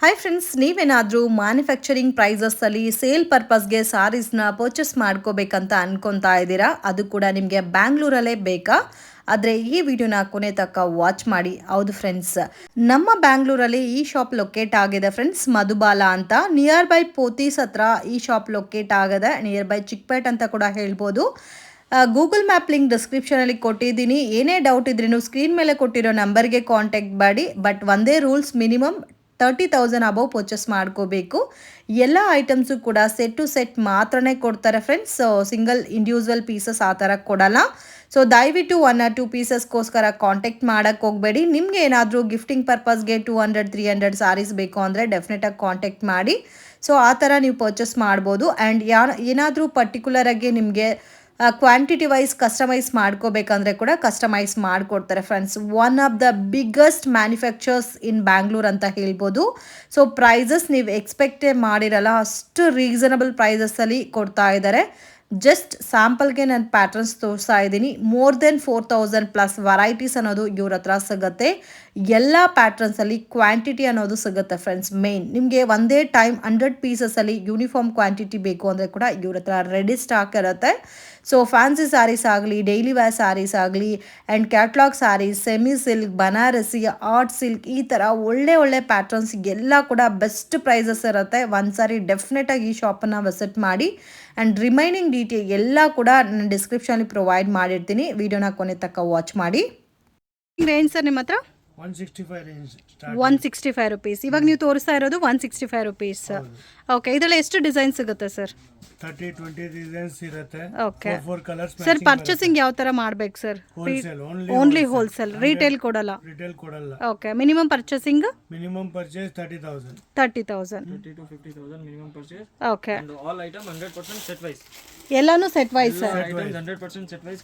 Hi friends, ನೀವೇನಾದರೂ manufacturing ಪ್ರೈಸಸ್ಸಲ್ಲಿ sale ಪರ್ಪಸ್ಗೆ ಸಾರೀಸ್ನ purchase ಮಾಡ್ಕೋಬೇಕಂತ ಅನ್ಕೊತಾ ಇದ್ದೀರಾ? ಅದು ಕೂಡ ನಿಮಗೆ ಬ್ಯಾಂಗ್ಳೂರಲ್ಲೇ ಬೇಕಾ? ಆದರೆ ಈ ವಿಡಿಯೋನ ಕೊನೆ ತನಕ ವಾಚ್ ಮಾಡಿ. ಹೌದು ಫ್ರೆಂಡ್ಸ್, ನಮ್ಮ ಬ್ಯಾಂಗ್ಳೂರಲ್ಲಿ ಈ ಶಾಪ್ ಲೊಕೇಟ್ ಆಗಿದೆ ಫ್ರೆಂಡ್ಸ್, ಮಧುಬಾಲ ಅಂತ. ನಿಯರ್ ಬೈ ಪೋತೀಸ್ ಹತ್ರ ಈ ಶಾಪ್ ಲೊಕೇಟ್ ಆಗಿದೆ, ನಿಯರ್ ಬೈ ಚಿಕ್ಪೇಟ್ ಅಂತ ಕೂಡ ಹೇಳ್ಬೋದು. ಗೂಗಲ್ ಮ್ಯಾಪ್ ಲಿಂಕ್ ಡಿಸ್ಕ್ರಿಪ್ಷನಲ್ಲಿ ಕೊಟ್ಟಿದ್ದೀನಿ. ಏನೇ ಡೌಟ್ ಇದ್ರೂ ಸ್ಕ್ರೀನ್ ಮೇಲೆ ಕೊಟ್ಟಿರೋ ನಂಬರ್ಗೆ ಕಾಂಟ್ಯಾಕ್ಟ್ ಮಾಡಿ. ಬಟ್ ಒಂದೇ ರೂಲ್ಸ್, ಮಿನಿಮಮ್ 30,000 ಅಬೌವ್ ಪರ್ಚೇಸ್ ಮಾಡ್ಕೋಬೇಕು. ಎಲ್ಲ ಐಟಮ್ಸು ಕೂಡ ಸೆಟ್ ಟು ಸೆಟ್ ಮಾತ್ರನೇ ಕೊಡ್ತಾರೆ ಫ್ರೆಂಡ್ಸ್. ಸಿಂಗಲ್ ಇಂಡಿವಿಜುವಲ್ ಪೀಸಸ್ ಆ ಥರ ಕೊಡಲ್ಲ. ಸೊ ದಯವಿಟ್ಟು 1 or 2 ಪೀಸಸ್ಗೋಸ್ಕರ ಕಾಂಟ್ಯಾಕ್ಟ್ ಮಾಡೋಕ್ಕೆ ಹೋಗಬೇಡಿ. ನಿಮಗೆ ಏನಾದರೂ ಗಿಫ್ಟಿಂಗ್ ಪರ್ಪಸ್ಗೆ 200-300 ಸಾರೀಸ್ ಬೇಕು ಅಂದರೆ ಡೆಫಿನೆಟಾಗಿ ಕಾಂಟ್ಯಾಕ್ಟ್ ಮಾಡಿ. ಸೊ ಆ ಥರ ನೀವು ಪರ್ಚೇಸ್ ಮಾಡ್ಬೋದು. ಆ್ಯಂಡ್ ಏನಾದರೂ ಪರ್ಟಿಕ್ಯುಲರಾಗಿ ನಿಮಗೆ ಕ್ವಾಂಟಿಟಿ ವೈಸ್ ಕಸ್ಟಮೈಸ್ ಮಾಡ್ಕೋಬೇಕಂದ್ರೆ ಕೂಡ ಕಸ್ಟಮೈಸ್ ಮಾಡಿಕೊಡ್ತಾರೆ friends. One of the biggest manufacturers in Bangalore ಅಂತ ಹೇಳ್ಬೋದು. ಸೊ ಪ್ರೈಸಸ್ ನೀವು ಎಕ್ಸ್ಪೆಕ್ಟೇ ಮಾಡಿರಲ್ಲ, ಅಷ್ಟು ರೀಸನಬಲ್ ಪ್ರೈಸಸ್ಸಲ್ಲಿ ಕೊಡ್ತಾ ಇದ್ದಾರೆ. ಜಸ್ಟ್ ಸ್ಯಾಂಪಲ್ಗೆ ನಾನು ಪ್ಯಾಟರ್ನ್ಸ್ ತೋರಿಸ್ತಾ ಇದ್ದೀನಿ. ಮೋರ್ ದೆನ್ 4,000+ ವೆರೈಟೀಸ್ ಅನ್ನೋದು ಇವ್ರ ಹತ್ರ ಸಿಗುತ್ತೆ. ಎಲ್ಲ ಪ್ಯಾಟ್ರನ್ಸಲ್ಲಿ ಕ್ವಾಂಟಿಟಿ ಅನ್ನೋದು ಸಿಗುತ್ತೆ ಫ್ರೆಂಡ್ಸ್. ಮೇನ್ ನಿಮಗೆ ಒಂದೇ ಟೈಮ್ 100 ಪೀಸಸಲ್ಲಿ ಯೂನಿಫಾರ್ಮ್ ಕ್ವಾಂಟಿಟಿ ಬೇಕು ಅಂದರೆ ಕೂಡ ಇವ್ರ ಹತ್ರ ರೆಡಿ ಸ್ಟಾಕ್ ಇರುತ್ತೆ. ಸೊ ಫ್ಯಾನ್ಸಿ ಸ್ಯಾರೀಸ್ ಆಗಲಿ, ಡೈಲಿ ವೇರ್ ಸ್ಯಾರೀಸ್ ಆಗಲಿ, and catalogue sarees, semi silk, Banarasi, art silk, ಈ ಥರ ಒಳ್ಳೆ ಪ್ಯಾಟ್ರನ್ಸ್ ಎಲ್ಲ ಕೂಡ ಬೆಸ್ಟ್ ಪ್ರೈಸಸ್ ಇರುತ್ತೆ. ಒಂದು ಸಾರಿ ಡೆಫಿನೆಟಾಗಿ ಈ ಶಾಪನ್ನು ವಿಸಿಟ್ ಮಾಡಿ. ಆ್ಯಂಡ್ ರಿಮೈನಿಂಗ್ ಡೀಟೇಲ್ ಎಲ್ಲ ಕೂಡ ನಾನು ಡಿಸ್ಕ್ರಿಪ್ಷನಲ್ಲಿ ಪ್ರೊವೈಡ್ ಮಾಡಿರ್ತೀನಿ. ವಿಡಿಯೋನ ಕೊನೆ ತನಕ ವಾಚ್ ಮಾಡಿ. ರೇಂಜ್ ಸರ್ ನಿಮ್ಮ ಹತ್ರ 165 ರೇಂಜ್ 165 ರುಪೀಸ್. ಇವಾಗ ನೀವು ತೋರಿಸ್ತಾ ಇರೋದು 165 ರುಪೀಸ್. ಓಕೆ, ಇದರಲ್ಲಿ ಎಷ್ಟು ಡಿಸೈನ್ ಸಿಗುತ್ತೆ ಸರ್? 30-20 ಡಿಸೈನ್ಸ್ ಇರುತ್ತೆ. Okay 4 colours. ಸರ್ ಪರ್ಚೇಸಿಂಗ್ ಯಾವ ಥರ ಮಾಡ್ಬೇಕು sir? Wholesale only wholesale, retail ಕೊಡಲ್ಲ? ರಿಟೇಲ್ ಕೊಡಲ್ಲ. Okay, minimum purchasing minimum purchase 30,000. 30,000 to 50,000 minimum purchase. Okay, And all item 100% set wise. ಎಲ್ಲಾನು set wise sir? Items 100% set wise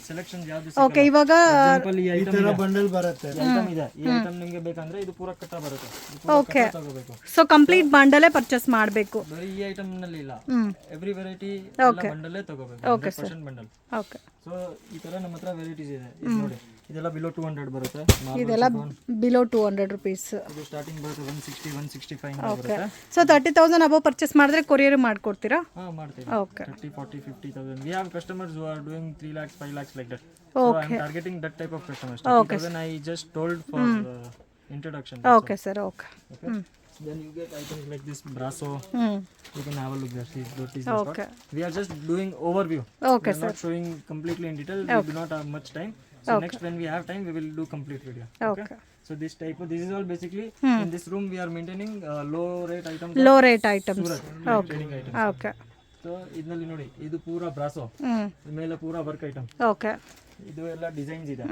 selection ಯಾವ್ದು okay, ಇವಾಗ example ಈ ಈ ಐಟಮ್ ತರ ಬಂಡಲ್ ಬರುತ್ತೆ. Item ಇದೆ, ಈ ಐಟಮ್ ನಿಮಗೆ ಬೇಕಂದ್ರೆ ಇದು ಪೂರ ಕಟ್ಟ ಬರುತ್ತೆ. ಓಕೆ, ತಗೋಬೇಕು. ಸೊ ಕಂಪ್ಲೀಟ್ ಬಂಡಲೇ ಪರ್ಚೇಸ್ ಮಾಡಬೇಕು. ಬರೀ ಈ ಐಟಮ್ ನಲ್ಲಿ ಇಲ್ಲ, ಎವ್ರಿ ವೆರೈಟಿ ಬಂಡಲೇ ತಗೋಬೇಕು. 100% ಬಂಡಲ್. ಓಕೆ, ಸೊ ಈ ತರ ನಮ್ಮ ಹತ್ರ ವೆರೈಟೀಸ್ ಇದೆ. ಇದು ನೋಡಿ, ಇದೆಲ್ಲ ಬಿಲೋ 200 ಬರುತ್ತೆ. ಇದೆಲ್ಲ ಬಿಲೋ 200 ರುಪೀಸ್. ಇದು ಸ್ಟಾರ್ಟಿಂಗ್ ಬರುತ್ತೆ 160-165 ಓಕೆ, ಸೊ 30,000 ಅಬೌವ್ ಪರ್ಚೇಸ್ ಮಾಡಿದ್ರೆ ಕೊರಿಯರ್ ಮಾಡ್ಕೊಡ್ತೀರಾ? ಹಾ, ಮಾಡ್ತೀವಿ. Okay, 30-40-50,000. We have customers who are doing 3 lakhs, 5 lakhs like that. Okay. So I'm targeting that type of customers. Okay. 30,000 I just told for introduction. Okay sir. Okay, Then you get items like this brasso. You can have a look there. See, that is the Okay. stock. We are just doing overview. Okay, we are not showing completely in detail. We do not have much time. So next when we have time, we will do complete video. Okay. So this is all basically in this room we are maintaining low rate items. Low rate items. Surat trading items. Okay, so ಇದರಲ್ಲಿ ನೋಡಿ, ಇದು ಪೂರಾ brasso, ಮೇಲೆ ಪೂರಾ work item. Okay, ಇದು ಎಲ್ಲ designs ಇದೆ.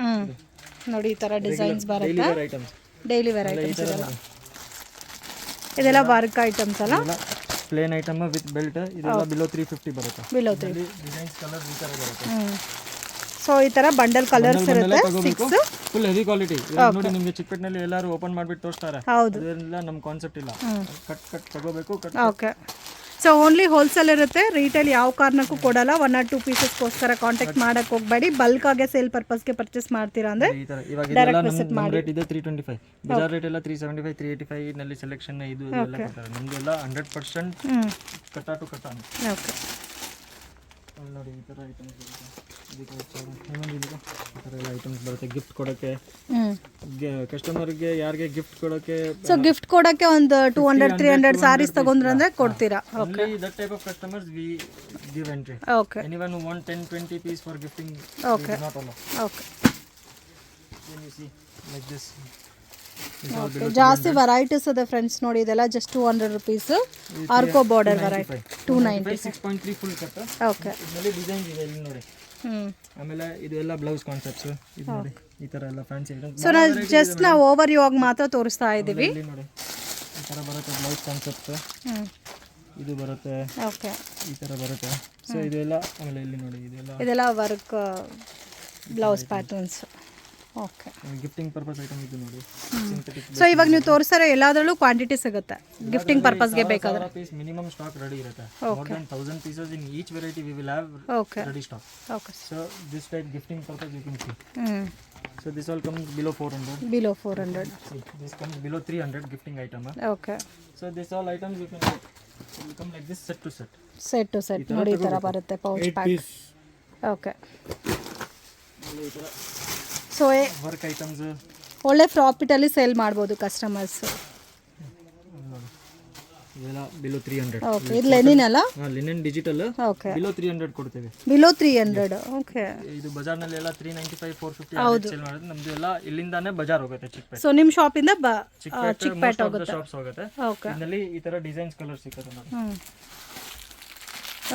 ನೋಡಿ ಈ ಥರ ಡಿಸೈನ್ಸ್ ಡೈಲಿ ಬರುತ್ತೆ. Wear items. Daily wear items ಇದೆಲ್ಲ ವರ್ಕ್ ಐಟಮ್ಸ್ ಅಲ್ಲ? Plain item with belt. ಇದೆಲ್ಲ ಬಿಲೋ 350 ಬರುತ್ತೆ. ಬಿಲೋ 3. ಡಿಸೈನ್ಸ್ ಕಲರ್ ಈ ತರ ಬರುತ್ತೆ. ಸೊ ಈ ಥರ ಬಂಡಲ್ ಕಲರ್ಸ್ ಇರುತ್ತೆ. 6 ಫುಲ್ ಹೆವಿ ಕ್ವಾಲಿಟಿ. ನೋಡಿ, ನಿಮಗೆ ಚಿಕ್ಕಪೇಟೆನಲ್ಲಿ ಎಲ್ಲರೂ ಓಪನ್ ಮಾಡಿಬಿಟ್ಟು ತೋರಿಸ್ತಾರೆ. ಹೌದು, ಅದೆಲ್ಲ ನಮ್ಮ ಕಾನ್ಸೆಪ್ಟ್ ಇಲ್ಲ. ಕಟ್ ತಗೋಬೇಕು. ಓಕೆ, ಸೊ ಓನ್ಲಿ ಹೋಲ್ಸೇಲ್ ಇರುತ್ತೆ. ರಿಟೇಲ್ ಯಾವ ಕಾರಣಕ್ಕೂ ಕೊಡಲ್ಲ. 1 or 2 ಪೀಸಸ್ಗೋಸ್ಕರ ಕಾಂಟ್ಯಾಕ್ಟ್ ಮಾಡಕ್ಕೆ ಹೋಗಬೇಡಿ. ಬಲ್ಕ್ ಆಗಿ ಸೇಲ್ ಪರ್ಪಸ್ಗೆ ಪರ್ಚೇಸ್ ಮಾಡ್ತೀರಾ ಅಂದರೆ ಈ ತರ. ಇವಾಗ ಇದೆಲ್ಲ ನಮ್ಮ ರೇಟ್ ಇದೆ 325. ಬಜಾರ್ ರೇಟ್ ಎಲ್ಲ 375, 385 ನಲ್ಲಿ ಸೆಲೆಕ್ಷನ್ ಇದು ಎಲ್ಲ ಕೊಡ್ತಾರೆ. ನಮ್ದೆಲ್ಲ 100% ಕಟ್ಟ ಟು ಕಟ್ಟ. ಓಕೆ, ನೋಡಿ ಈ ತರ ಐಟಮ್ಸ್ ಬರುತ್ತೆ. ಐಟಮ್ಸ್ ಬರುತ್ತೆ ಗಿಫ್ಟ್ ಕೊಡೋಕ್ಕೆ, ಕಸ್ಟಮರ್ಗೆ ಯಾರಿಗೆ ಗಿಫ್ಟ್ ಕೊಡೋಕ್ಕೆ. ಸೊ ಗಿಫ್ಟ್ ಕೊಡೋಕ್ಕೆ ಒಂದು 200-300 ಸಾರೀಸ್ ತಗೊಂಡ್ರಂದ್ರೆ ಕೊಡ್ತೀರಾ? Okay, that type of customers we give entry. Okay, anyone who want 10-20 piece for gifting, okay, not allow. Okay, then you see like this. Okay, ಜಾಸ್ತಿ ವೆರೈಟೀಸ್ ಇದೆ ಫ್ರೆಂಡ್ಸ್. ನೋಡಿ, ಇದೆಲ್ಲ ಜಸ್ಟ್ 200 ರುಪೀಸ್. ಆರ್ಕೋ border variety 290. 6.3 full cut. Okay, ಇದರಲ್ಲಿ designs ಇದೆ ಇಲ್ಲಿ ನೋಡಿ. ಆಮೇಲೆ ಇದು ಎಲ್ಲ ಬ್ಲೌಸ್ ಕಾನ್ಸೆಪ್ಟ್ಸ್. ಇದು ನೋಡಿ, ಈ ತರ ಎಲ್ಲ ಫ್ಯಾನ್ಸಿ ಐಟಮ್ಸ್. ಸೊ ನಾವು ಜಸ್ಟ್ ನಾವು ಓವರ್ ವ್ಯೂ ಆಗಿ ಮಾತ್ರ ತೋರಿಸ್ತಾ ಇದ್ದೀವಿ. ಇಲ್ಲಿ ನೋಡಿ, ಈ ತರ ಬರುತ್ತೆ ಬ್ಲೌಸ್ ಕಾನ್ಸೆಪ್ಟ್. ಇದು ಬರುತ್ತೆ. ಓಕೆ, ಈ ತರ ಬರುತ್ತೆ. ಸೊ ಇದೆಲ್ಲ. ಆಮೇಲೆ ಇಲ್ಲಿ ನೋಡಿ, ಇದೆಲ್ಲ work blouse patterns. Okay, gifting purpose item ಇದು ನೋಡಿ. ಸೊ ಇವಾಗ ನೀವು ತೋರಿಸ್ತಾರೋ ಎಲ್ಲದರಲ್ಲೂ ಕ್ವಾಂಟಿಟಿ ಸಿಗುತ್ತೆ ಗಿಫ್ಟಿಂಗ್ ಪರ್ಪಸ್ಗೆ ಬೇಕಾದ್ರೆ? ಪೀಸ್ ಮಿನಿಮಮ್ ಸ್ಟಾಕ್ ರೆಡಿ ಇರುತ್ತೆ. More than 1000 pieces in each variety we will have ready stock. Okay, so this type gifting purpose you can see. So this all comes below 400. Below 400. See, this comes below 300 gifting item. Okay, So this all items you can get. It will come like this set to set. Set to set ನೋಡಿ ಈ ಥರ ಬರುತ್ತೆ pouch 8 pack. piece. Okay, ಈ ಥರ so work items ಒಳ್ಳೆ ಪ್ರಾಫಿಟಲ್ಲಿ sale ಮಾಡ್ಬೋದು customers. ಇವೆಲ್ಲ below 300. Okay, ಇದು ಲೆನಿನ್ ಅಲ್ಲ? ಲಿನೆನ್ ಡಿಜಿಟಲ್ ಓಕೆ, ಬಿಲೋ 300 ಕೊಡ್ತೇವೆ. ಬಿಲೋ 300. ಓಕೆ, ಇದು ಬಜಾರ್ನಲ್ಲಿ ಎಲ್ಲ 395 450 ಸೇಲ್ ಮಾಡೋದು. ನಮ್ದು ಎಲ್ಲ ಇಲ್ಲಿಂದಾನೇ ಬಜಾರ್ ಹೋಗುತ್ತೆ ಚಿಕ್ಕಪೇಟೆ. ಸೊ ನಿಮ್ಮ ಶಾಪಿಂದ ಚಿಕ್ಕಪೇಟೆ ಹೋಗುತ್ತೆ ಶಾಪ್ಸ್ ಹೋಗುತ್ತೆ. ಓಕೆ, ಇದರಲ್ಲಿ ಈ ತರ ಡಿಸೈನ್ಸ್ ಕಲರ್ ಸಿಗುತ್ತೆ ನೋಡಿ.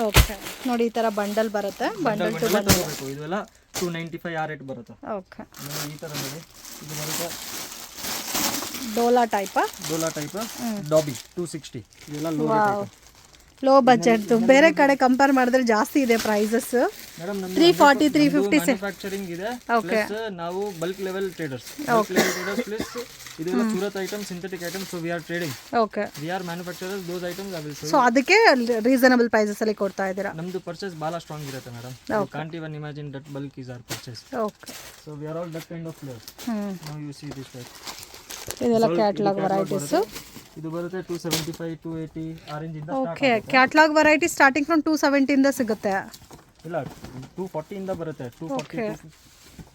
ಓಕೆ, ನೋಡಿ ಈ ಥರ ಬಂಡಲ್ ಬರುತ್ತೆ. Bundle to bundle. ತಗೋಬೇಕು. ಇದೆಲ್ಲ 295 ಆ ರೇಟ್ ಬರುತ್ತೆ. ಓಕೆ, ಆಮೇಲೆ ಈ ತರ ನೋಡಿ ಇದು ಬರುತ್ತೆ ಡೋಲಾ ಟೈಪಾ? ಡೋಲಾ ಟೈಪ್ ಡಾಬಿ 260. ಇದೆಲ್ಲ ಲೋ ರೇಟ್. Low budget. ಬೇರೆ ಕಡೆ ಕಂಪೇರ್ ಮಾಡಿದ್ರೆ ಜಾಸ್ತಿ ಇದೆ ಪ್ರೈಸಸ್. ಮೇಡಮ್ 340 350 ಮ್ಯಾನುಫ್ಯಾಕ್ಚರಿಂಗ್ ಇದೆ. ಪ್ಲಸ್ ನಾವು bulk level traders. Bulk level traders plus ಇದೆಲ್ಲ Surat item, synthetic item. So we are trading. Okay, we are manufacturers. Those items I will show. So ಅದಕ್ಕೆ reasonable prices ಅಲ್ಲಿ ಕೊಡ್ತಾ ಇದ್ದೀರಾ. ನಮ್ದು ಪರ್ಚೇಸ್ ಭಾಳ strong ಇರುತ್ತೆ madam. You can't even imagine that bulk is our purchase. Okay, so we are all that kind of players. Now U C this type. ಇದೆಲ್ಲ catalogue varieties. ಇದು ಬರುತ್ತೆ 275 280 ಆರೆಂಜ್ ಇಂದ. Okay, catalogue variety starting from 270 ಇಂದ ಸಿಗುತ್ತೆ. ಇಲ್ಲ 240 ಇಂದ ಬರುತ್ತೆ. 240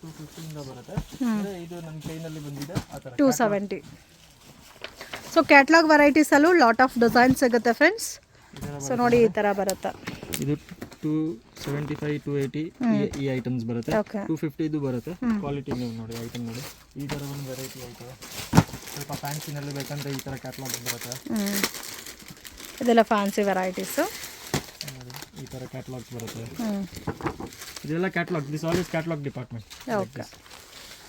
250 ಇಂದ ಬರುತ್ತೆ. ಅಂದ್ರೆ ಇದು ನನ್ನ ಕೈನಲ್ಲಿ ಬಂದಿದೆ ಆ ತರ 270. ಸೊ ಕ್ಯಾಟಲಾಗ್ ವೆರೈಟೀಸ್ ಅಲ್ಲೂ ಲಾಟ್ ಆಫ್ ಡಿಸೈನ್ ಸಿಗುತ್ತೆ ಫ್ರೆಂಡ್ಸ್. ಸೊ ನೋಡಿ ಈ ತರ ಬರುತ್ತೆ. ಇದು 275 280 ಈ ಐಟಮ್ಸ್ ಬರುತ್ತೆ. ಓಕೆ, 250 ಇದು ಬರುತ್ತೆ. ಕ್ವಾಲಿಟಿ ನೀವು ನೋಡಿ, ಐಟಮ್ ನೋಡಿ. ಈ ತರ ಒಂದು ವೆರೈಟಿ ಐತೆ. ಸ್ವಲ್ಪ ಫ್ಯಾನ್ಸಿನಲ್ಲಿ ಬೇಕಂದ್ರೆ ಈ ತರ ಕ್ಯಾಟಲಾಗ್ ಬರುತ್ತೆ. ಇದೆಲ್ಲ ಫ್ಯಾನ್ಸಿ ವೆರೈಟೀಸು. ನೋಡಿ ಈ ತರ ಕ್ಯಾಟಲಾಗ್ಸ್ ಬರುತ್ತೆ. ಇದೆಲ್ಲ catalogue. This all is catalogue department. Okay,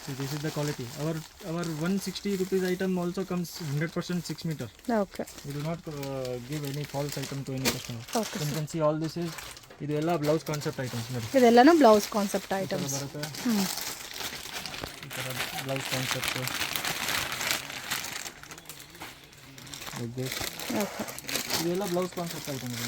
So this is the quality. Our 160 rupees item also comes 100% 6 meter. Okay, We do not give any false item to any customer. Okay. You can see all this is ಇದು ಎಲ್ಲ blouse concept items ನೋಡಿ. ಇದೆಲ್ಲನೂ blouse concept items ಬರುತ್ತೆ. ಈ ಥರ blouse concept like this. Okay, ಇದೆಲ್ಲ blouse concept item ಇದೆ.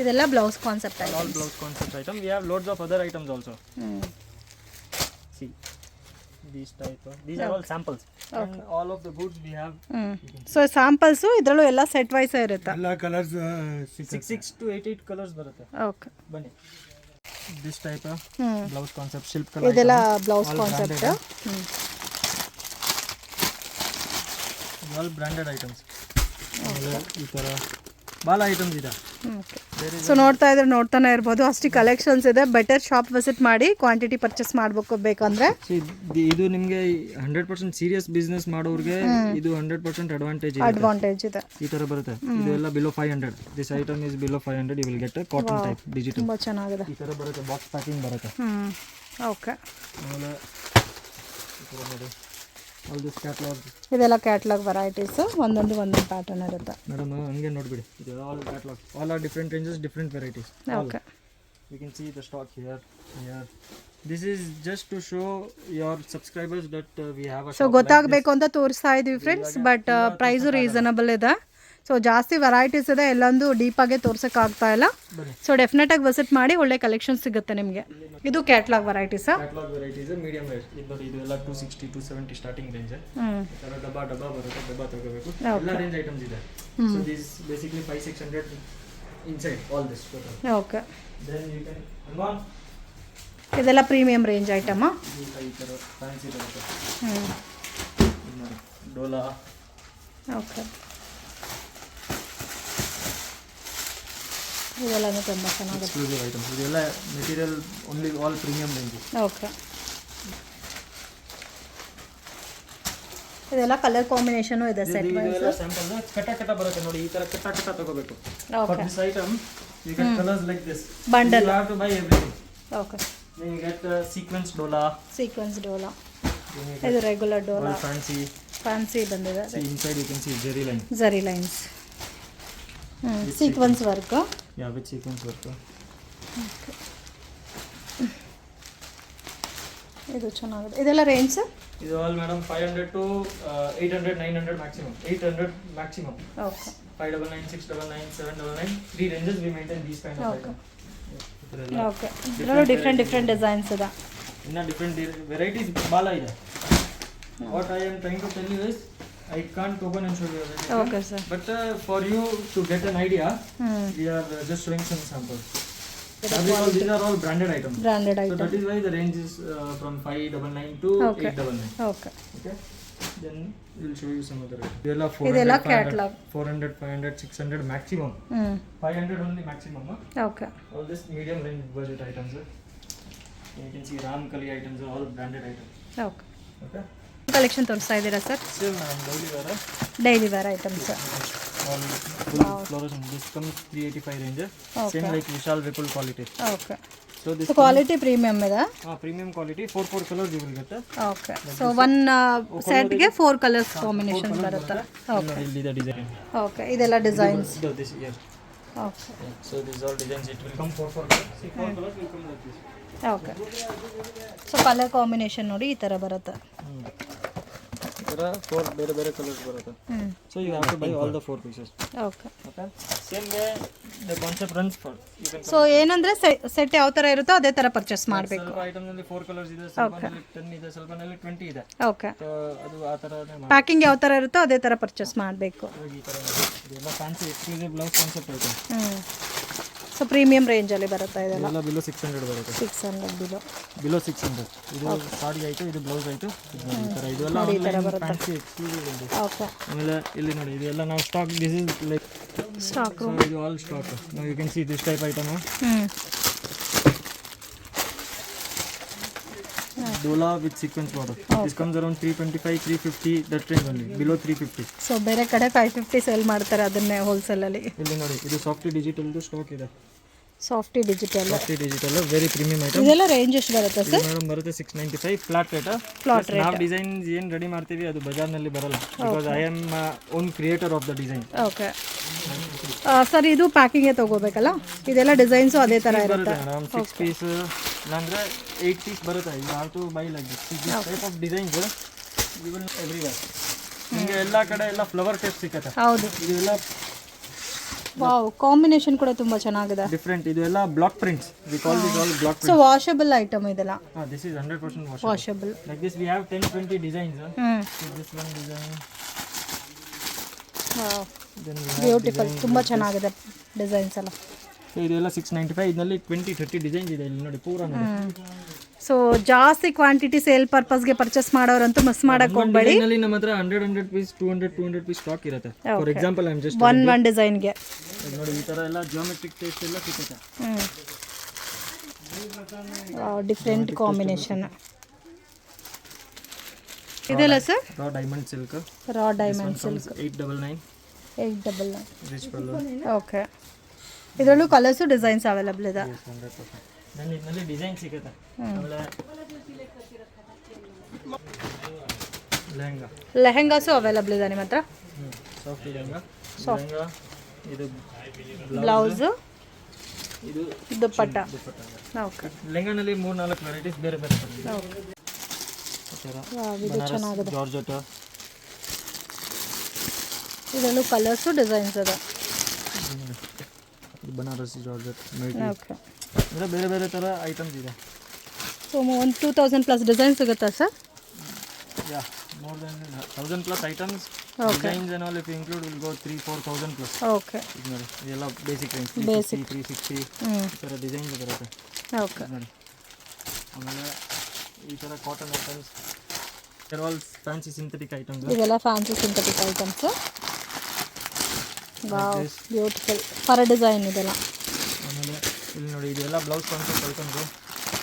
ಇದೆಲ್ಲ blouse concept All items. blouse concept item. We have loads of other items also. See, these type. These are all samples. And all of the goods we have. So samples ಇದರಲ್ಲೂ ಎಲ್ಲ set wise ಇರುತ್ತೆ. ಎಲ್ಲ colours 6 to 8 colors ಬರುತ್ತೆ. Okay, ಬನ್ನಿ. This type of blouse concept silk color. ಇದೆಲ್ಲ item. Blouse All concept. branded. All branded items. ಆಮೇಲೆ ಈ ಥರ ಭಾಳ ಐಟಮ್ಸ್ ಇದೆ. ಸೊ ನೋಡ್ತಾನೆ ಇರ್ಬೋದು, ಅಷ್ಟು ಕಲೆಕ್ಷನ್ಸ್ ಇದೆ. ಬೆಟರ್ ಶಾಪ್ ವಿಸಿಟ್ ಮಾಡಿ ಕ್ವಾಂಟಿಟಿ ಪರ್ಚೇಸ್ ಮಾಡಬೇಕು ಬೇಕಂದ್ರೆ. ಇದು ನಿಮಗೆ 100% ಸೀರಿಯಸ್ ಬಿಸ್ನೆಸ್ ಮಾಡೋರಿಗೆ ಇದು 100% ಅಡ್ವಾಂಟೇಜ್ ಇದೆ. ಈ ತರ ಬರುತ್ತೆ. ಇದು ಎಲ್ಲ below 500. This item is below 500. You will get a cotton type digital. ತುಂಬ ಚೆನ್ನಾಗಿದೆ. ಈ ತರ ಬರುತ್ತೆ. ಬಾಕ್ಸ್ ಪ್ಯಾಕಿಂಗ್ ಬರುತ್ತೆ. ಓಕೆ, ಆಮೇಲೆ ಈ ತರ ನೋಡಿ ಆಲ್ ದಿಸ್ ಕ್ಯಾಟಲಾಗ್. ಇದೆಲ್ಲ ಕ್ಯಾಟಲಾಗ್ ವೆರೈಟೀಸ್. ಒಂದೊಂದು ಪ್ಯಾಟರ್ನ್ ಇರುತ್ತೆ. ಮೇಡಮ್ ಹಂಗೆ ನೋಡ್ಬಿಡಿ. ಇದು all catalogue. All are different ranges, different varieties. Okay, you can see the stock here. This is just to show your subscribers that we have a so ಗೊತ್ತಾಗಬೇಕು ಅಂತ ತೋರಿಸ್ತಾ ಇದೀವಿ friends. But price reasonable ಇದೆ. So ಜಾಸ್ತಿ varieties ಇದೆ, ಎಲ್ಲೊಂದು ಡೀಪಾಗೆ ತೋರ್ಸೋಕ್ಕಾಗ್ತಾ ಇಲ್ಲ. So ಡೆಫಿನೆಟಾಗಿ visit ಮಾಡಿ, ಒಳ್ಳೆ ಕಲೆಕ್ಷನ್ ಸಿಗುತ್ತೆ ನಿಮಗೆ. ಇದು ಕ್ಯಾಟ್ಲಾಗ್ ವೆರೈಟೀಸಾ? Catalogue varieties medium rate. ಇದು ಎಲ್ಲ 260 270 ಸ್ಟಾರ್ಟಿಂಗ್ ರೇಂಜ್. ಈ ಥರ ಡಬ್ಬಾ ಬರುತ್ತೆ. ಡಬ್ಬಾ ತಗೋಬೇಕು. ಎಲ್ಲ ರೇಂಜ್ ಐಟಮ್ಸ್ ಇದೆ. So this basically 500-600 inside all this total. Okay, then you can ಅನ್ವಾನ್. ಇದೆಲ್ಲ ಪ್ರೀಮಿಯಂ ರೇಂಜ್ ಐಟಮಾ? ಈ ಥರ ಫ್ಯಾನ್ಸಿ ಬರುತ್ತೆ. ನೋಡಿ ಡೋಲಾ. ಓಕೆ, ಇದೆಲ್ಲನೂ ತುಂಬ ಚೆನ್ನಾಗಿದೆ. Exclusive items. ಇದೆಲ್ಲ material only all premium range. Okay, ಇದೆಲ್ಲ ಕಲರ್ ಕಾಂಬಿನೇಷನು ಇದೆ ಸೆಟ್ ವೈಸ್. ಇದೆಲ್ಲ ಸ್ಯಾಂಪಲ್ ಕಟ್ಟ ಬರುತ್ತೆ ನೋಡಿ. ಈ ತರ ಕಟ್ಟ ತಗೋಬೇಕು. Okay, for this item you get colours like this. Bundle. You have to buy everything. Okay, then you get sequence dola. Sequence dola. ಇದು ರೆಗ್ಯುಲರ್ ಡೋಲಾ. Fancy. ಫ್ಯಾನ್ಸಿ ಬಂದಿದೆ. See inside you can see zari line. Zari lines. Sequence work. Yeah, with sequence work. ಇದು ಚೆನ್ನಾಗಿದೆ. ಇದೆಲ್ಲ range? ಇದು all madam 500 to 800 900 maximum. 800 maximum. Okay, 599, 699, 799, 3 ranges we maintain these kind of Okay. items. Okay ಇದರಲ್ಲೂ different designs ಇದೆ. ಇನ್ನು different varieties ಭಾಳ ಇದೆ. What I am trying to tell you is I can't open and show you everything. Okay sir. But for you to get an idea, we are just showing some samples. These are all branded items. Branded So item. that is why the range is from 599 to Okay. 899. Okay Okay. Then we'll show you some other items. ಇದೆಲ್ಲ catalogue. 400, 500, 600 maximum. 500 only maximum. Okay All this medium range budget items. You can see Ramkali items are all branded items. Okay Okay. Collection ತೋರಿಸ್ತಾ ಇದ್ದೀರಾ sir? Same daily wear. Daily wear items. All full fluorescent. This comes 385 range. Okay. Same like Vishal Vipul quality. ಓಕೆ So this so quality premium ಇದೆ. premium quality 4 colors you will get. ಓಕೆ ಸೊ one ಸೆಟ್ಗೆ 4 colours combination ಬರುತ್ತೆ. Okay Illi the design. Okay ಇದೆಲ್ಲ designs. This here. Okay So these all designs. It will come 4 colors. See 4 colors will come like this. Okay so colour combination ನೋಡಿ ಈ ಥರ ಬರುತ್ತೆ. There are 4 ಬೇರೆ colours ಬರುತ್ತೆ. So you have to buy all the 4 pieces. Okay Okay. Same way the concept runs for. You can so ಏನಂದ್ರೆ set ಯಾವ ಥರ ಇರುತ್ತೋ ಅದೇ ಥರ ಪರ್ಚೇಸ್ ಮಾಡಬೇಕು. ಸ್ವಲ್ಪ ಐಟಮ್ ನಲ್ಲಿ 4 ಕಲರ್ಸ್ ಇದೆ, ಸ್ವಲ್ಪನಲ್ಲಿ 10 ಇದೆ, ಸ್ವಲ್ಪನಲ್ಲಿ 20 ಇದೆ. ಓಕೆ So ಅದು ಆ ಥರನೇ ಮಾಡಿ. ಪ್ಯಾಕಿಂಗ್ ಯಾವ ಥರ ಇರುತ್ತೋ ಅದೇ ಥರ ಪರ್ಚೇಸ್ ಮಾಡಬೇಕು. ಈ ಥರ ಮಾಡಿ. ಇದೆಲ್ಲ fancy exclusive blouse concept item. So premium ರೇಂಜಲ್ಲಿ ಬರುತ್ತೆ ಇದೆಲ್ಲ. ಎಲ್ಲ ಬಿಲೋ 600 ಬರುತ್ತೆ. 600 ಬಿಲೋ 600. ಇದು ಸಾಡಿ ಆಯಿತು, ಇದು ಬ್ಲೌಸ್ ಆಯಿತು. ಈ ಥರ ಇದೆಲ್ಲ ಫ್ಯಾನ್ಸಿ ಎಕ್ಸ್ಕ್ಲೂಸಿವ್ ಇದೆ. ಓಕೆ ಆಮೇಲೆ ಇಲ್ಲಿ ನೋಡಿ ಇದೆಲ್ಲ ನಾವು stock. This is like stock. So ಇದು ಆಲ್ ಸ್ಟಾಕ್. ನಾವು you can see this type item. Dola with sequence border. This comes around 325, 350, that range only. Below 350. So ಬೇರೆ ಕಡೆ 550 ಸೇಲ್ ಮಾಡ್ತಾರೆ ಅದನ್ನೇ ಹೋಲ್ಸೇಲಲ್ಲಿ. ಇಲ್ಲಿ ನೋಡಿ ಇದು ಸಾಫ್ಟಿ ಡಿಜಿಟಲ್ದು ಸ್ಟಾಕ್ ಇದೆ. Softy digital. Softy digital very premium item. ಇದೆಲ್ಲ ರೇಂಜ್ ಎಷ್ಟು ಬರುತ್ತೆ ಸರ್? ಮೇಡಮ್ ಬರುತ್ತೆ 695 ಫ್ಲಾಟ್ ರೇಟ್. ನಾವು ಡಿಸೈನ್ಸ್ ಏನು ರೆಡಿ ಮಾಡ್ತೀವಿ ಅದು ಬಜಾರ್ನಲ್ಲಿ ಬರಲ್ಲ. Because I am own creator of the design. Okay sir ಇದು ಪ್ಯಾಕಿಂಗೇ ತಗೋಬೇಕಲ್ಲ? ಇದೆಲ್ಲ ಡಿಸೈನ್ಸು ಅದೇ ಥರ ಇರುತ್ತೆ. ಮೇಡಮ್ 6 ಪೀಸ್ ಇಲ್ಲಾಂದ್ರೆ 8 ಪೀಸ್ ಬರುತ್ತೆ. You have to buy like this. This type of designs you will everywhere. ನಿಮಗೆ ಎಲ್ಲ ಕಡೆ ಎಲ್ಲ ಫ್ಲವರ್ ಟೈಪ್ ಸಿಗುತ್ತೆ. ಹೌದು. ಇದೆಲ್ಲ ವಾವ್ ಕಾಂಬಿನೇಷನ್ ಕೂಡ ತುಂಬಾ ಚೆನ್ನಾಗಿದೆ. ಡಿಫರೆಂಟ್. ಇದು ಎಲ್ಲ block prints. We call this all block so washable item ಇದೆಲ್ಲ. This is 100% washable. like this we have 10-20 designs. So this one design, wow then we beautiful. ತುಂಬಾ ಚೆನ್ನಾಗಿದೆ ಡಿಸೈನ್ಸ್ ಎಲ್ಲ. so ಇದೆಲ್ಲ 695. ಇದರಲ್ಲಿ 20-30 ಡಿಸೈನ್ಸ್ ಇದೆ. ಇಲ್ಲಿ ನೋಡಿ ಪೂರ ನೋಡಿ. ಸೊ ಜಾಸ್ತಿ ಕ್ವಾಂಟಿಟಿ ಸೇಲ್ ಪರ್ಪಸ್ಗೆ ಪರ್ಚೇಸ್ ಮಾಡೋರಂತೂ ಮಿಸ್ ಮಾಡಕ್ ಹೋಗ್ಬೇಡಿ. ಇದರಲ್ಲಿ ನಮ್ಮ ಹತ್ರ 100 ಪೀಸ್ 200 ಪೀಸ್ ಸ್ಟಾಕ್ ಇರುತ್ತೆ. For example I am just one ಡಿಸೈನ್ಗೆ ನೋಡಿ ಈ ತರ ಎಲ್ಲ ಜಿಯೋಮೆಟ್ರಿಕ್ ಟೇಸ್ಟ್ ಎಲ್ಲ ಸಿಗುತ್ತೆ. Different combination. ಇದೆಲ್ಲ sir raw diamond silk. Raw diamond silk 899. 899 rich pallu. Okay ಇದರಲ್ಲೂ ಕಲರ್ಸು ಡಿಸೈನ್ಸ್ ಅವೈಲಬಲ್ ಇದೆ. 100%. then ಇದರಲ್ಲಿ ಡಿಸೈನ್ ಸಿಗುತ್ತೆ. ಆಮೇಲೆ ಲೆಹಂಗಾ. ಲೆಹೆಂಗಾಸು ಅವೈಲಬಲ್ ಇದೆ ನಿಮ್ಮ ಹತ್ರ. ಸಾಫ್ಟ್ ಲೆಹಂಗಾ. ಲೆಹಂಗಾ ಇದು ಬ್ಲೌಸು ಇದು ದುಪ್ಪಟ್ಟ. ದುಪ್ಪಟ್ಟ. ಓಕೆ ಲೆಹಂಗಾನಲ್ಲಿ 3-4 ವೆರೈಟೀಸ್ ಬೇರೆ ಬೇರೆ ಬರುತ್ತೆ. ಇದು ಚೆನ್ನಾಗಿದೆ. ಜಾರ್ಜೆಟ್. ಇದರಲ್ಲೂ ಕಲರ್ಸು ಡಿಸೈನ್ಸ್ ಇದೆ. ಇದು ಬನಾರಸಿ ಜಾರ್ಜೆಟ್. ಓಕೆ ಅಂದರೆ ಬೇರೆ ಬೇರೆ ಥರ ಐಟಮ್ಸ್ ಇದೆ. ಸೊ 2000+ ಡಿಸೈನ್ ಸಿಗುತ್ತಾ sir? Yeah more than 1000+ items. Designs and all if include will go 3-4,000+. Okay ಇದು ನೋಡಿ ಇದೆಲ್ಲ ಬೇಸಿಕ್ ರೇಂಜ್. 360 ಈ ಥರ ಡಿಸೈನ್ಸ್ ಬರುತ್ತೆ. ಓಕೆ ನೋಡಿ ಆಮೇಲೆ ಈ ಥರ cotton items. There all fancy synthetic items. ಇದೆಲ್ಲ fancy synthetic items. Wow beautiful for design ಇದೆಲ್ಲ. ಆಮೇಲೆ ಇಲ್ಲಿ ನೋಡಿ ಇದೆಲ್ಲ ಬ್ಲೌಸ್ ಕಾನ್ಸೆಪ್ಟ್ ಐಟಮ್ಸು.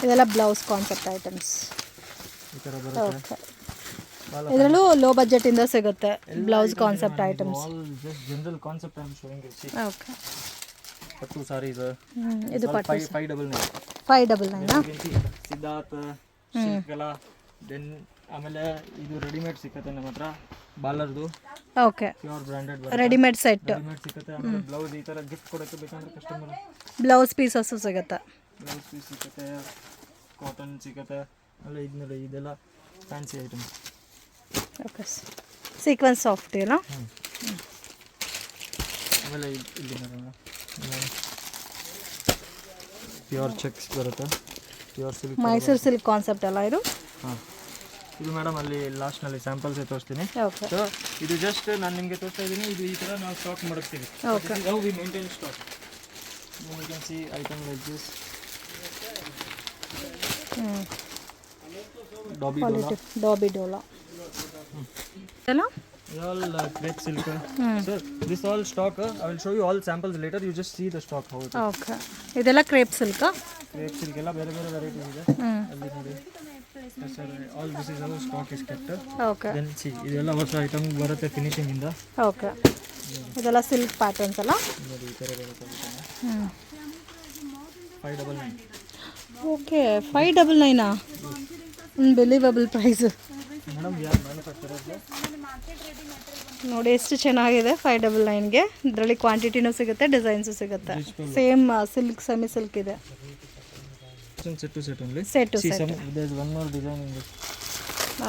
ಇದೆಲ್ಲ ಬ್ಲೌಸ್ ಕಾನ್ಸೆಪ್ಟ್ ಐಟಮ್ಸ್. ಈ ಥರ ಬರುತ್ತೆ. ಓಕೆ ಇದರಲ್ಲೂ ಲೋ ಬಜೆಟಿಂದ ಸಿಗುತ್ತೆ blouse concept items. All just general concept I am showing you. See okay pattu saris. ಇದು ಪಟ್ಟು 599. 599 ಸಿದ್ಧಾರ್ಥ್ ಶಿಲ್ಕಲಾ. ದೆನ್ ಆಮೇಲೆ ಇದು ರೆಡಿಮೇಡ್ ಸಿಕ್ಕತ್ತೆ ನಮ್ಮ ಹತ್ರ ಬಾಲರ್ದು. Okay pure branded readymade set. Readymade ಸಿಕ್ಕತ್ತೆ. ಆಮೇಲೆ ಬ್ಲೌಸ್ ಈ ಥರ ಗಿಫ್ಟ್ ಕೊಡೋಕ್ಕೆ ಬೇಕಂದ್ರೆ ಕಸ್ಟಮರ್ ಬ್ಲೌಸ್ ಪೀಸಸ್ಸು ಸಿಗುತ್ತೆ. ಬ್ಲೌಸ್ ಪೀಸ್ ಸಿಕ್ಕತ್ತೆ. ಕಾಟನ್ ಸಿಕ್ಕತ್ತೆ. ಆಮೇಲೆ ಇದು ನೋಡಿ ಇದೆಲ್ಲ fancy items. Okay sequence soft ಏನೋ. ಆಮೇಲೆ ಇಲ್ಲಿ ಪ್ಯೂರ್ ಚೆಕ್ಸ್ ಬರುತ್ತೆ, pure silk. Mysore silk concept ಅಲ್ಲ ಇದು? ಹಾಂ, ಇದು ಮೇಡಮ್ ಅಲ್ಲಿ ಲಾಸ್ಟ್ನಲ್ಲಿ ಸ್ಯಾಂಪಲ್ಸೇ ತೋರಿಸ್ತೀನಿ. ಓಕೆ ಸೊ ಇದು ಜಸ್ಟ್ ನಾನು ನಿಮಗೆ ತೋರಿಸ್ತಾ ಇದ್ದೀನಿ. ಇದು ಈ ಥರ ನಾವು ಸ್ಟಾಕ್ ಮಡಗ್ತೀವಿ. Okay. How we maintain stock. You can see item like this. Dobby dola. Dobby dola ಎಲ್ಲ all crepe silk. So this all stock I will show you all samples later. You just see the stock how it is. Okay. ಇದೆಲ್ಲ crepe silk? Crepe silk ಎಲ್ಲ ಬೇರೆ ಬೇರೆ variety ಇದೆ. ಅಲ್ಲಿ ನೋಡಿ. Sir all this is how stock is kept. Okay. Then see ಇದೆಲ್ಲ ಹೊಸ item ಬರುತ್ತೆ ಫಿನಿಶಿಂಗ್ ಇಂದ. ಓಕೆ. ಇದೆಲ್ಲ ಸಿಲ್ಕ್ ಪ್ಯಾಟರ್ನ್ಸ್ ಅಲ್ಲ? ನೋಡಿ ಈ ಥರ ಬರುತ್ತೆ. 599. Okay, 599 unbelievable price. ಮೇಡಮ್ ಯಾರು ಮ್ಯಾನುಫ್ಯಾಕ್ಚರರ್ಸ್? ನೋಡಿ ಎಷ್ಟು ಚೆನ್ನಾಗಿದೆ. 599ಗೆ ಇದರಲ್ಲಿ ಕ್ವಾಂಟಿಟಿನೂ ಸಿಗುತ್ತೆ, ಡಿಸೈನ್ಸು ಸಿಗುತ್ತೆ. ಸೇಮ್ ಸಿಲ್ಕ್, ಸೆಮಿ ಸಿಲ್ಕ್ ಇದೆ. Set to set only. Set to See set. some there is one more design in this.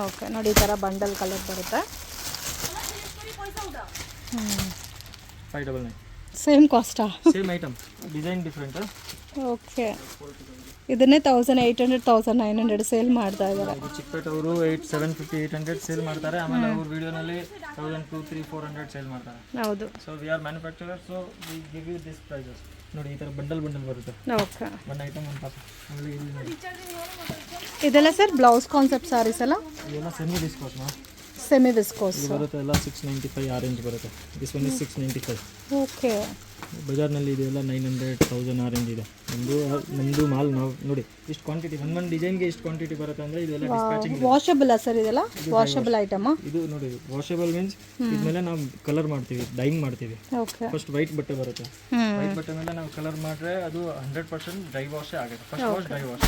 Okay, ನೋಡಿ ಈ ಥರ ಬಂಡಲ್ ಕಲರ್ ಬರುತ್ತೆ. 599. ಸೇಮ್ ಕಾಸ್ಟಾ? Same item, design different. Okay. ಇದನ್ನೇ 1800 1900 ಸೇಲ್ ಮಾಡ್ತಾ ಇದ್ದಾರೆ. ಇದು ಚಿಕ್ಕಪೇಟೆ ಅವರು 750 800 ಸೇಲ್ ಮಾಡ್ತಾರೆ. ಆಮೇಲೆ ಅವ್ರ ವಿಡಿಯೋನಲ್ಲಿ 1000 2 3 400 ಸೇಲ್ ಮಾಡ್ತಾರೆ. ಹೌದು. So we are manufacturer, so we give you this prices. ನೋಡಿ ಈ ಥರ ಬಂಡಲ್ ಬರುತ್ತೆ. ಓಕೆ. ಒಂದು ಐಟಮ್ ಒಂದು ಪಾಪ. ಆಮೇಲೆ ಇಲ್ಲಿ ನೋಡಿ ಇದೆಲ್ಲ ಸರ್ ಬ್ಲೌಸ್ ಕಾನ್ಸೆಪ್ಟ್ ಸಾರೀಸ್ ಅಲ್ಲ? ಇದೆಲ್ಲ ಸೆಮಿ ಡಿಸ್ಕೋಸ್ ಮಾ. ಸೆಮಿ ವಿಸ್ಕೋಸ್ ಇದು ಬರುತ್ತೆ ಎಲ್ಲ 695 ಆರೆಂಜ್ ಬರುತ್ತೆ. This one is 695. ಓಕೆ. ಬಜಾರ್ನಲ್ಲಿ ಇದೆಲ್ಲ 900 1000 ಆರೆಂಜ್ ಇದೆ. ನಮ್ಮದು ಮಾಲ್ ನಾವು ನೋಡಿ ಇಷ್ಟು ಕ್ವಾಂಟಿಟಿ ಒಂದು ಡಿಸೈನ್ಗೆ ಇಷ್ಟು ಕ್ವಾಂಟಿಟಿ ಬರುತ್ತೆ ಅಂದರೆ ಇದೆಲ್ಲ ಡಿಸ್ಪ್ಯಾಚಿಂಗ್. ವಾಷಬಲ್ ಸರ್ ಇದೆಲ್ಲ? Washable item? ಇದು ನೋಡಿ ವಾಷಬಲ್ ಮೀನ್ಸ್ ಇದ್ಮೇಲೆ ನಾವು ಕಲರ್ ಮಾಡ್ತೀವಿ, ಡೈಯಿಂಗ್ ಮಾಡ್ತೀವಿ. ಓಕೆ. ಫಸ್ಟ್ ವೈಟ್ ಬಟ್ಟೆ ಬರುತ್ತೆ. ವೈಟ್ ಬಟ್ಟೆ ಮೇಲೆ ನಾವು ಕಲರ್ ಮಾಡಿದ್ರೆ ಅದು 100% ಡ್ರೈ ವಾಶೇ ಆಗುತ್ತೆ. First wash dry wash.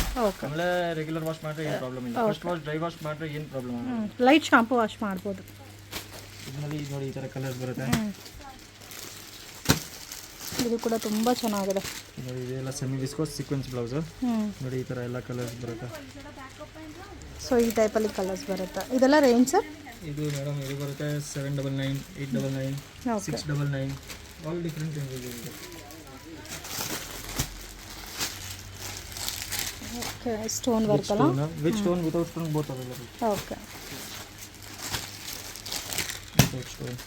ಆಮೇಲೆ ರೆಗ್ಯುಲರ್ ವಾಶ್ ಮಾಡಿದ್ರೆ ಏನು ಪ್ರಾಬ್ಲಮ್ ಇಲ್ಲ. ಫಸ್ಟ್ ವಾಶ್ ಡ್ರೈ ವಾಶ್ ಮಾಡಿದ್ರೆ ಏನು ಪ್ರಾಬ್ಲಮ್ ಆಗಲ್ಲ. ಲೈಟ್ ಶಾಂಪು ವಾಶ್ ಮಾಡ್ಬೋದು. ಇದರಲ್ಲಿ ನೋಡಿ ಈ ಥರ ಕಲರ್ಸ್ ಬರುತ್ತೆ. ಇದು ಕೂಡ ತುಂಬ ಚೆನ್ನಾಗಿದೆ. ನೋಡಿ ಇದೆಲ್ಲ ಸೆಮಿ ವಿಸ್ಕೋಸ್ ಸೀಕ್ವೆನ್ಸ್ ಬ್ಲೌಸ್. ನೋಡಿ ಈ ಥರ ಎಲ್ಲ ಕಲರ್ಸ್ ಬರುತ್ತೆ. ಸೊ ಈ ಟೈಪಲ್ಲಿ ಕಲರ್ಸ್ ಬರುತ್ತೆ. ಇದೆಲ್ಲ ರೇಂಜ್ ಸರ್? ಇದು ಮೇಡಮ್ ಇದು ಬರುತ್ತೆ 799 899 699 ಆಲ್ ಡಿಫ್ರೆಂಟ್ ರೇಂಜಸ್ ಇದೆ. ಓಕೆ. ಸ್ಟೋನ್ ವರ್ಕ್ ಅಲ್ಲ? With stone without stone both available. Okay. Without stone.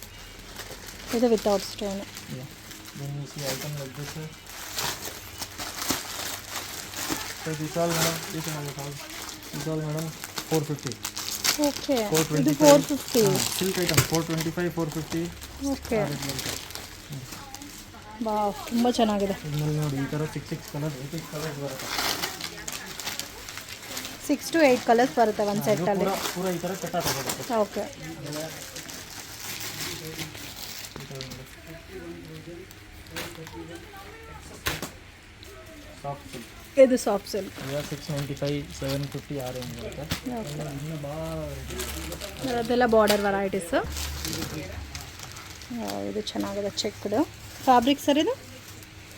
ಇದು without stone. Then you see item like this. So this all madam, this all madam 450. Okay. ಇದು 425. 450. Silk item 425 450. Okay. Wow, ತುಂಬ ಚೆನ್ನಾಗಿದೆ. ಇದರಲ್ಲಿ ನೋಡಿ ಈ ಥರ 6 colours 8 colours ಬರುತ್ತೆ. 6 to 8 colours ಬರುತ್ತೆ ಒಂದು ಸೆಟ್ಟಲ್ಲಿ. ಪೂರ ಈ ಥರ ಕಟ್ಟ ತಗೋಬೇಕು. ಓಕೆ. Soft silk. ಇದು ಸಾಫ್ಟ್ ಸಿಲ್ಕ್. 695 750 ಆ ರೇಂಜ್ ಬರುತ್ತೆ. ಇನ್ನೂ ಭಾಳ ಅದೆಲ್ಲ ಬಾರ್ಡರ್ ವೆರೈಟೀಸು. ಇದು ಚೆನ್ನಾಗಿದೆ. ಚೆಕ್ಡ್ ಫ್ಯಾಬ್ರಿಕ್ ಸರ್ ಇದು?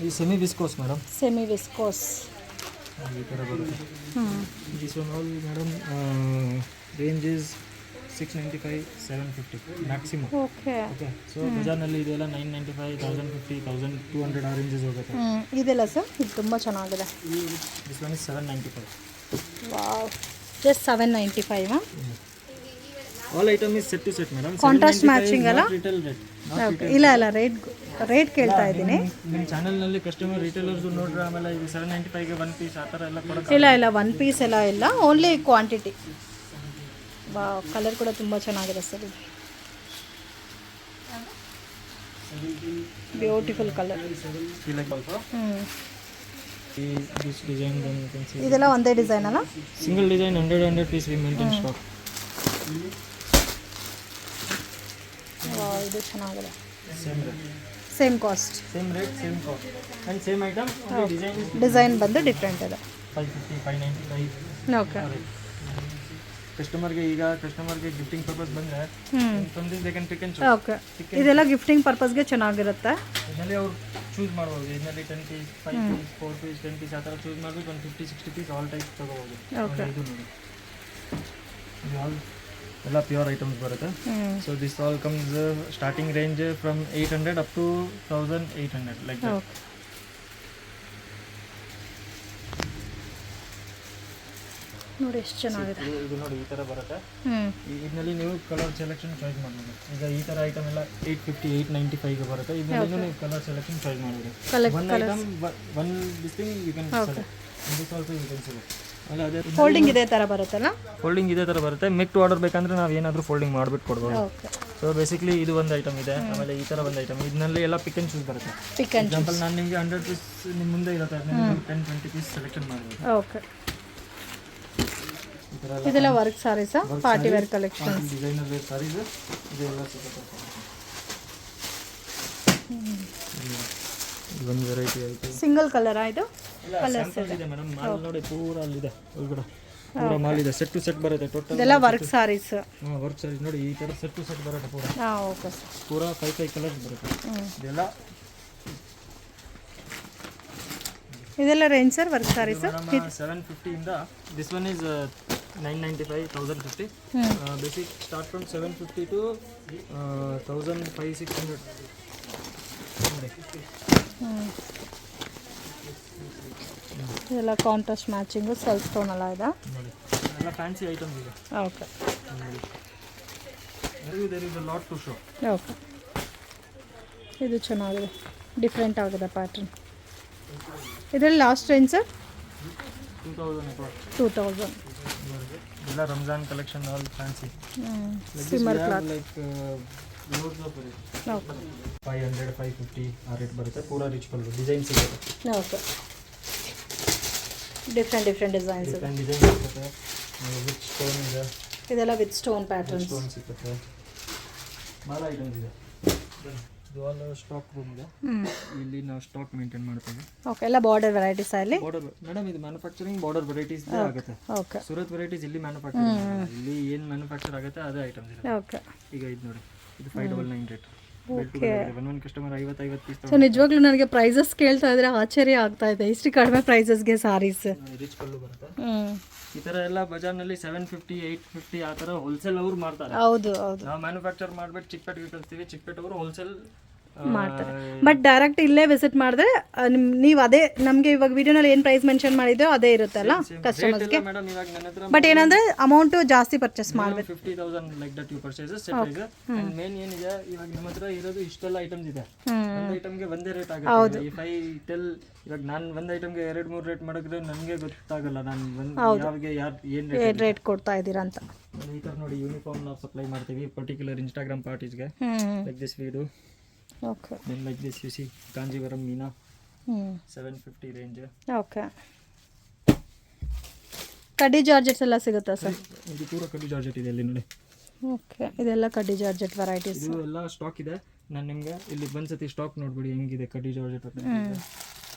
ಈ semi viscose madam. Semi viscose ಈ ಥರ ಬರುತ್ತೆ. This one all madam range is 695 750 maximum. Okay. Okay. So ಬಜಾರ್ನಲ್ಲಿ ಇದೆಲ್ಲ 995 1050 1200 ಆ ರೇಂಜಸ್ ಹೋಗುತ್ತೆ. ಇದೆಲ್ಲ ಸರ್ ಇದು ತುಂಬ ಚೆನ್ನಾಗಿದೆ. This one is 795. Wow, just 795. All item is set to set madam. Contrast matching ಅಲ್ಲ? Retail rate. ಓಕೆ. ಇಲ್ಲ ರೇಟ್ ಕೇಳ್ತಾ ಇದ್ದೀನಿ. ನಿಮ್ಮ ಚಾನಲ್ನಲ್ಲಿ ಕಸ್ಟಮರ್ ರಿಟೇಲರ್ಸು ನೋಡ್ರೆ ಆಮೇಲೆ ಇದು 795ಗೆ ಒನ್ ಪೀಸ್ ಆ ಥರ ಎಲ್ಲ ಕೊಡೋಕೆ ಇಲ್ಲ ಒನ್ ಪೀಸ್ ಎಲ್ಲ ಇಲ್ಲ, ಓನ್ಲಿ ಕ್ವಾಂಟಿಟಿ. ವಾವ್, ಕಲರ್ ಕೂಡ ತುಂಬ ಚೆನ್ನಾಗಿದೆ ಸರ್. ಇದು ಬ್ಯೂಟಿಫುಲ್ ಕಲರ್. ದಿಸ್ ಡಿಸೈನ್ ಇದೆಲ್ಲ ಒಂದೇ ಡಿಸೈನ್ ಅಲ್ಲ? Single design 100 piece we maintain stock. ಇದು ಚೆನ್ನಾಗಿದೆ. Same rate same cost. Same rate same cost and same item. Design ಬಂದು ಡಿಫ್ರೆಂಟ್ ಇದೆ. 550 595. ಓಕೆ. ಕಸ್ಟಮರ್ಗೆ ಗಿಫ್ಟಿಂಗ್ ಪರ್ಪಸ್ ಬಂದರೆ from this they can pick and choose. Okay. ಇದೆಲ್ಲ gifting ಪರ್ಪಸ್ಗೆ ಚೆನ್ನಾಗಿರುತ್ತೆ. ಇದರಲ್ಲಿ ಅವ್ರು ಚೂಸ್ ಮಾಡ್ಬೋದು. ಇದರಲ್ಲಿ 10 ಪೀಸ್ 5 ಪೀಸ್ 4 ಪೀಸ್ 10 ಪೀಸ್ ಆ ಥರ ಚೂಸ್ ಮಾಡಿಬಿಟ್ಟು 150 60 ಪೀಸ್ ಆಲ್ ಟೈಪ್ ತೊಗೋಬೋದು. ಓಕೆ. ಇದು ನೋಡಿ ಇದು ಆಲ್ ಎಲ್ಲ ಪ್ಯೂರ್ ಐಟಮ್ಸ್ ಬರುತ್ತೆ. So this all comes starting range from 800 up to 1800 like that. Okay. ನೋಡಿ ಎಷ್ಟು ಚೆನ್ನಾಗಿದೆ. ಇದು ನೋಡಿ ಈ ಥರ ಬರುತ್ತೆ. ಹ್ಞೂ ಇದರಲ್ಲಿ ನೀವು ಕಲರ್ ಸೆಲೆಕ್ಷನ್ ಚಾಯ್ಸ್ ಮಾಡ್ಬೋದು. ಈಗ ಈ ಥರ ಐಟಮ್ ಎಲ್ಲ 850 895 ಬರುತ್ತೆ. ಇದರಲ್ಲಿ ನೀವು ಕಲರ್ ಸೆಲೆಕ್ಷನ್ ಚಾಯ್ಸ್ ಮಾಡ್ಬೋದು. One item one this thing you can select. This also you can select. ಆಮೇಲೆ ಅದೇ ಫೋಲ್ಡಿಂಗ್ ಇದೇ ಥರ ಬರುತ್ತಲ್ಲ. ಫೋಲ್ಡಿಂಗ್ ಇದೇ ಥರ ಬರುತ್ತೆ. ಮೆಕ್ ಟು ಆರ್ಡರ್ ಬೇಕಂದ್ರೆ ನಾವು ಏನಾದರೂ ಫೋಲ್ಡಿಂಗ್ ಮಾಡಿಬಿಟ್ಟು ಕೊಡ್ಬೋದು. ಓಕೆ. ಸೊ ಬೇಸಿಕ್ಲಿ ಇದು ಒಂದು ಐಟಮ್ ಇದೆ. ಆಮೇಲೆ ಈ ಥರ ಒಂದು ಐಟಮ್ ಇದರಲ್ಲಿ ಎಲ್ಲ ಪಿಕ್ ಆ್ಯಂಡ್ ಚೂಸ್ ಬರುತ್ತೆ. ಪಿಕ್ ಆ್ಯಂಡ್ ಎಕ್ಸಾಂಪಲ್ ನಾನು ನಿಮಗೆ 100 ಪೀಸ್ ನಿಮ್ಮ ಮುಂದೆ ಇರುತ್ತೆ, 10-20 ಪೀಸ್ ಸೆಲೆಕ್ಷನ್ ಮಾಡ್ಬೋದು. ಓಕೆ. ಇದೆಲ್ಲ ವರ್ಕ್ ಸಾರೀಸಾ? Party wear collection, designer wear saris ಇದೆಲ್ಲ ಸಿಗುತ್ತೆ. ಒಂದು ವೆರೈಟಿ ಐತೆ. ಸಿಂಗಲ್ ಕಲರಾ ಇದು? ಕಲರ್ಸ್ ಇದೆ ಮೇಡಮ್. ಮಾಲ್ ನೋಡಿ ಪೂರ ಅಲ್ಲಿದೆ ಒಳಗಡೆ, ಪೂರ ಮಾಲ್ ಇದೆ. ಸೆಟ್ ಟು ಸೆಟ್ ಬರುತ್ತೆ ಟೋಟಲ್. ಇದೆಲ್ಲ ವರ್ಕ್ ಸಾರೀಸ್. ಹಾಂ, ವರ್ಕ್ ಸಾರೀಸ್ ನೋಡಿ ಈ ಥರ ಸೆಟ್ ಟು ಸೆಟ್ ಬರುತ್ತೆ ಪೂರ. ಹಾಂ, ಓಕೆ ಸರ್. ಪೂರ 5 ಕಲರ್ಸ್ ಬರುತ್ತೆ. ಇದೆಲ್ಲ ಇದೆಲ್ಲ ರೇಂಜ್ ಸರ್ ವರ್ಕ್ ಸಾರೀಸ್? 750 ಇಂದ this one is 995 1050. Basic start from 750 to 1500-600. ಇದೆಲ್ಲ ಕಾಂಟ್ರಾಸ್ಟ್ ಮ್ಯಾಚಿಂಗು ಸೆಲ್ಫ್ ಟೋನ್ ಎಲ್ಲ ಇದೆ ನೋಡಿ, ಎಲ್ಲ ಫ್ಯಾನ್ಸಿ ಐಟಮ್ಸ್ ಇದೆ. Okay. There is a lot to show. Okay. ಇದು ಚೆನ್ನಾಗಿದೆ, ಡಿಫ್ರೆಂಟ್ ಆಗಿದೆ ಪ್ಯಾಟರ್ನ್. ಇದರಲ್ಲಿ ಲಾಸ್ಟ್ ರೇಂಜ್ ಸರ್? 2000. ಎಲ್ಲ Ramzan collection all fancy. Shimmer cloth. Like loads of ಬರುತ್ತೆ. ಓಕೆ. 500 550 ಆ ರೇಟ್ ಬರುತ್ತೆ. ಪೂರ ರಿಚ್ ಪಲ್ಲು ಡಿಸೈನ್ ಸಿಗುತ್ತೆ. ಓಕೆ. ಡಿಫ್ರೆಂಟ್ ಡಿಸೈನ್ಸ್ ಇದೆ. ಡಿಸೈನ್ ಸಿಗುತ್ತೆ. ವಿತ್ ಸ್ಟೋನ್ ಇದೆ. ಇದೆಲ್ಲ ವಿತ್ ಸ್ಟೋನ್ ಪ್ಯಾಟರ್ನ್ಸ್. ಸ್ಟೋನ್ ಸಿಗುತ್ತೆ. ಭಾಳ ಐಟಮ್ಸ್ ಇದೆ. ಇದು ಆಲ್ ಸ್ಟಾಕ್ ರೂಮ್ ಇದೆ. ಇಲ್ಲಿ ನಾವು ಸ್ಟಾಕ್ ಮೇಂಟೈನ್ ಮಾಡ್ತೀವಿ. ಓಕೆ. ಎಲ್ಲ ಬಾರ್ಡರ್ ವೆರೈಟೀಸ್ ಅಲ್ಲಿ? ಬಾರ್ಡರ್ ಮೇಡಮ್, ಇದು ಮ್ಯಾನುಫ್ಯಾಕ್ಚರಿಂಗ್ ಬಾರ್ಡರ್ ವೆರೈಟೀಸ್ ಆಗುತ್ತೆ. ಓಕೆ. ಸೂರತ್ ವೆರೈಟೀಸ್ ಇಲ್ಲಿ ಮ್ಯಾನುಫ್ಯಾಕ್ಚರಿಂಗ್, ಇಲ್ಲಿ ಏನು ಮ್ಯಾನುಫ್ಯಾಕ್ಚರ್ ಆಗುತ್ತೆ ಅದೇ ಐಟಮ್ಸ್ ಇದೆ. ಓಕೆ. ಈಗ ಇದು ನೋಡಿ, ಇದು 599 ರೇಟ್. ಒಂದು ಕಸ್ಟಮರ್ 50 ಪೀಸ್ ಸೊ ನಿಜವಾಗ್ಲೂ ನನಗೆ ಪ್ರೈಸಸ್ ಕೇಳ್ತಾ ಇದ್ರೆ ಆಶ್ಚರ್ಯ ಆಗ್ತಾ ಇದೆ, ಇಷ್ಟು ಕಡಿಮೆ ಪ್ರೈಸಸ್ಗೆ ಸಾರೀಸ್. ರಿಚ್ ಪಲ್ಲು ಬರುತ್ತೆ. ಈ ಥರ ಎಲ್ಲ ಬಜಾರ್ನಲ್ಲಿ 750 850 ಆ ಥರ ಹೋಲ್ಸೇಲ್ ಅವ್ರು ಮಾಡ್ತಾರೆ. ಹೌದು. ನಾವು ಮ್ಯಾನುಫ್ಯಾಕ್ಚರ್ ಮಾಡ್ಬಿಟ್ಟು ಚಿಕ್ಕಪೇಟೆಗೆ ಕಳಿಸ್ತೀವಿ. ಚಿಕ್ಕಪೇಟೆ ಅವರು ಹೋಲ್ಸೇಲ್ ಮಾಡ್ತಾರೆ. ಬಟ್ ಡೈರೆಕ್ಟ್ ಇಲ್ಲೇ ವಿಸಿಟ್ ಮಾಡಿದ್ರೆ ನೀವು ಅದೇ ನಮಗೆ ಇವಾಗ ವಿಡಿಯೋನಲ್ಲಿ ಏನು ಪ್ರೈಸ್ ಮೆನ್ಷನ್ ಮಾಡಿದ್ದೋ ಅದೇ ಇರುತ್ತಲ್ಲ ಕಸ್ಟಮರ್ಸ್ಗೆ. ಮೇಡಮ್ ಇವಾಗ ನನ್ನ ಹತ್ರ ಬಟ್ ಏನಂದ್ರೆ ಅಮೌಂಟ್ ಜಾಸ್ತಿ ಪರ್ಚೇಸ್ ಮಾಡಬೇಕು. 50,000 like that you purchase set ಇದೆ. ಅಂಡ್ ಮೇನ್ ಏನಿದೆ, ಇವಾಗ ನಿಮ್ಮ ಹತ್ರ ಇರೋದು ಇಷ್ಟೆಲ್ಲ ಐಟಮ್ಸ್ ಇದೆ. ಒಂದು ಐಟಮ್ಗೆ ಒಂದೇ ರೇಟ್ ಆಗುತ್ತೆ. ಇಫ್ ಐ ಟೆಲ್, ಇವಾಗ ನಾನು ಒಂದು ಐಟಮ್ಗೆ 2-3 ರೇಟ್ ಮಾಡಿದ್ರೆ ನನಗೆ ಗೊತ್ತಾಗಲ್ಲ ನಾನು ಯಾವಾಗ ಏನು ರೇಟ್ ಕೊಡ್ತಾ ಇದ್ದೀರಾ ಅಂತ. ಈ ಥರ ನೋಡಿ, ಯೂನಿಫಾರ್ಮ್ ನಾವು ಸಪ್ಲೈ ಮಾಡ್ತೀವಿ ಪರ್ಟಿಕ್ಯುಲರ್ ಇನ್ಸ್ಟಾಗ್ರಾಮ್ ಪಾರ್ಟೀಸ್ಗೆ. ಲೈಕ್ ದಿಸ್ ವೀಡು. Okay. Then like this you see Kanjivaram Meena 750 range. Okay. ಕಡ್ಡಿ ಜಾರ್ಜೆಟ್ಸ್ ಎಲ್ಲ ಸಿಗುತ್ತಾ ಸರ್? ಇದು ಪೂರ ಕಡ್ಡಿ ಜಾರ್ಜೆಟ್ ಇದೆ ಇಲ್ಲಿ ನೋಡಿ. ಓಕೆ. ಇದೆಲ್ಲ ಕಡ್ಡಿ ಜಾರ್ಜೆಟ್ ವೆರೈಟೀಸ್. ಇದು ಎಲ್ಲ ಸ್ಟಾಕ್ ಇದೆ. ನಾನು ನಿಮಗೆ ಇಲ್ಲಿ ಬಂದ್ಸತಿ ಸ್ಟಾಕ್ ನೋಡ್ಬಿಡಿ ಹೆಂಗಿದೆ ಕಡ್ಡಿ ಜಾರ್ಜೆಟ್.